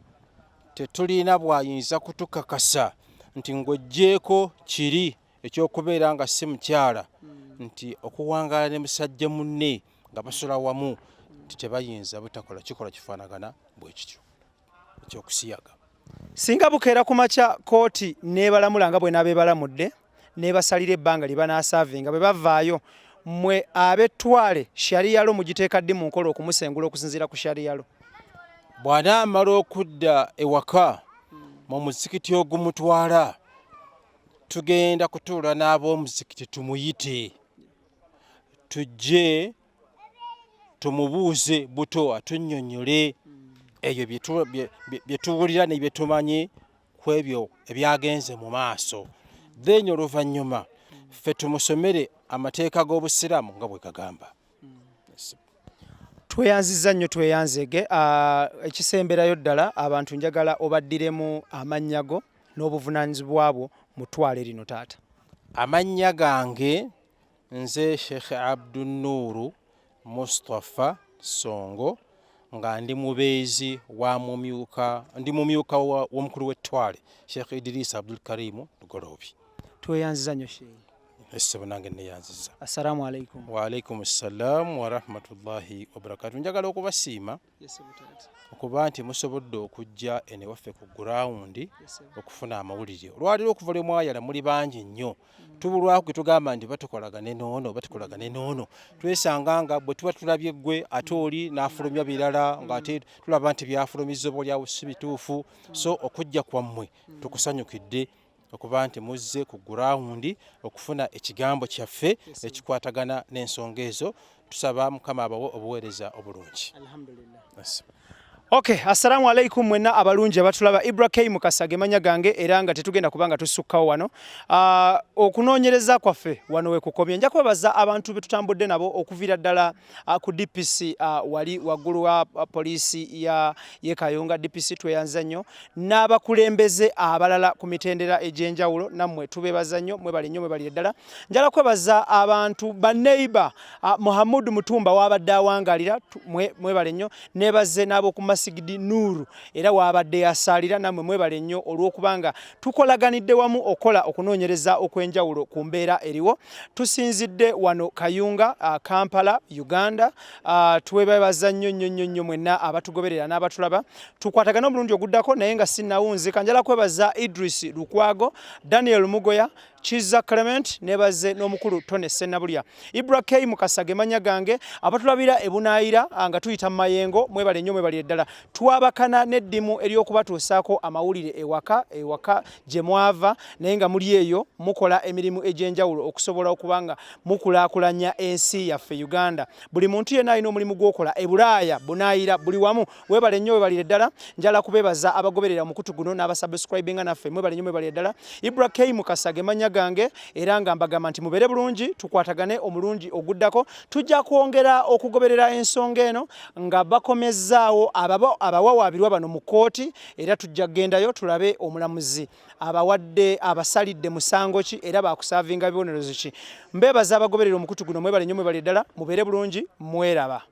tetulina bwayinza kutukakasa nti ng'oggyeko kiri ekyokubeera nga si mukyala, nti okuwangaala ne musajja munne nga basula wamu tebayinza butakola kikola kifaanagana bwe kityo ekyokusiyaga. Singa bukeera ku makya kooti n'ebalamula nga bwe n'abeebalamudde n'ebasalira ebbanga lye banaasavinga bwe bavaayo, mmwe ab'ettwale shariyalo mugiteeka ddi mu nkola okumusengula okusinziira ku shariyalo? Bw'anaamala okudda ewaka mu muzikiti ogumutwala, tugenda kutuula n'ab'omuzikiti tumuyite, tujje tumubuuze buto atunnyonnyole ebyo bye tuwulira ne bye tumanyi ku ebyo ebyagenze mu maaso. Then oluvannyuma ffe tumusomere amateeka g'obusiraamu nga bwe gagamba. Tweyanzizza nnyo tweyanzege. Ekisemberayo ddala abantu njagala obaddiremu amannya go n'obuvunaanyizibwa bwo mu ttwale lino taata. Amannya gange nze Sheikh Abdunnuuru Mustafa Songo, nga ndi mubeezi wa mumyuka, ndi mumyuka w'omukulu w'ettwale Sheikh Idris Abdul Karim Lugoloobi. Tweyanzizza nnyo sheyi. Essebo nange neyanziza. Assalamu alaikum. Wa alaikum assalam wa rahmatullahi wa barakatuh. Njagala okubasiima okuba nti musobodde okujja ene waffe ku gurawundi okufuna amawulire. Olwaliro okuva lwe mwayala muli bangi nnyo. Tubulwako tugamba nti batukolagane noono twesanga nga bwe tuba tulabye ggwe ate oli n'afulumya birala ng'ate tulaba nti byafulumizo oboolyawo si bituufu. So okujja kwammwe tukusanyukidde okuba nti muzze ku gurawundi okufuna ekigambo kyaffe ekikwatagana n'ensonga ezo. Tusaba Mukama abawe obuweereza obulungi. Alhamdulillah. Okay, assalamu alaikum mwenna abalungi abatulaba. IBRAH Mukasage manya gange era nga tetugenda kubanga tusukkawo wano. Okunoonyereza kwaffe wano we kukomye. Nja kwebaza abantu be tutambudde nabo okuviira ddala ku DPC wali waggulu wa poliisi ye Kayunga. DPC tweyanza nnyo n'abakulembeze abalala ku mitendera egy'enjawulo, nammwe tubeebaza nnyo, mwebale nnyo, mwebale ddala. Njala kwebaza abantu baneiba Muhammad Mutumba wabadde awangaalira, mwebale nnyo, nebaze n'abo ku Masigidi Nuru era wabadde yasalira, namwe mwebale nnyo olw'okubanga tukolaganidde wamu okola okunoonyereza okwenjawulo ku mbeera eriwo. Tusinzidde wano Kayunga, Kampala, Uganda. Twebaza nnyo mwenna abatugoberera n'abatulaba. Tukwatagana omulundi oguddako naye nga sinnawunzika. Njala kwebaza Idris Lukwago, Daniel Mugoya, Chiza Clement, nebaze n'omukulu Tone Senabulya. IBRAH Mukasage manya gange abatulabira ebunaayira nga tuyita mu mayengo, mwebale nnyo, mwebale ddala. Twabakana n'eddimu ery'okubatuusaako amawulire ewaka gye mwava naye nga muli eyo mukola emirimu egy'enjawulo okusobola okubanga mukulaakulanya ensi yaffe Uganda. Buli muntu yenna alina omulimu gw'okola ebulaaya bunaayira buli wamu. Webale nnyo, webale ddala. Njala kubeebaza abagoberera mukutu guno n'abasubscribinga naffe, mwebale nnyo, mwebale ddala. IBRAH Mukasage manya gange era nga mbagamba nti mubere bulungi, tukwatagane omulungi oguddako. Tujja kwongera okugoberera ensonga eno nga bakomezzaawo abawawaabirwa bano mu kooti, era tujja kugendayo tulabe omulamuzi abawadde abasalidde musango ki era bakusaavinga bibonerezo ki. Mbeebaza abagoberera omukutu guno, mwebale nnyo, mwebale ddala. Mubere bulungi, mweraba.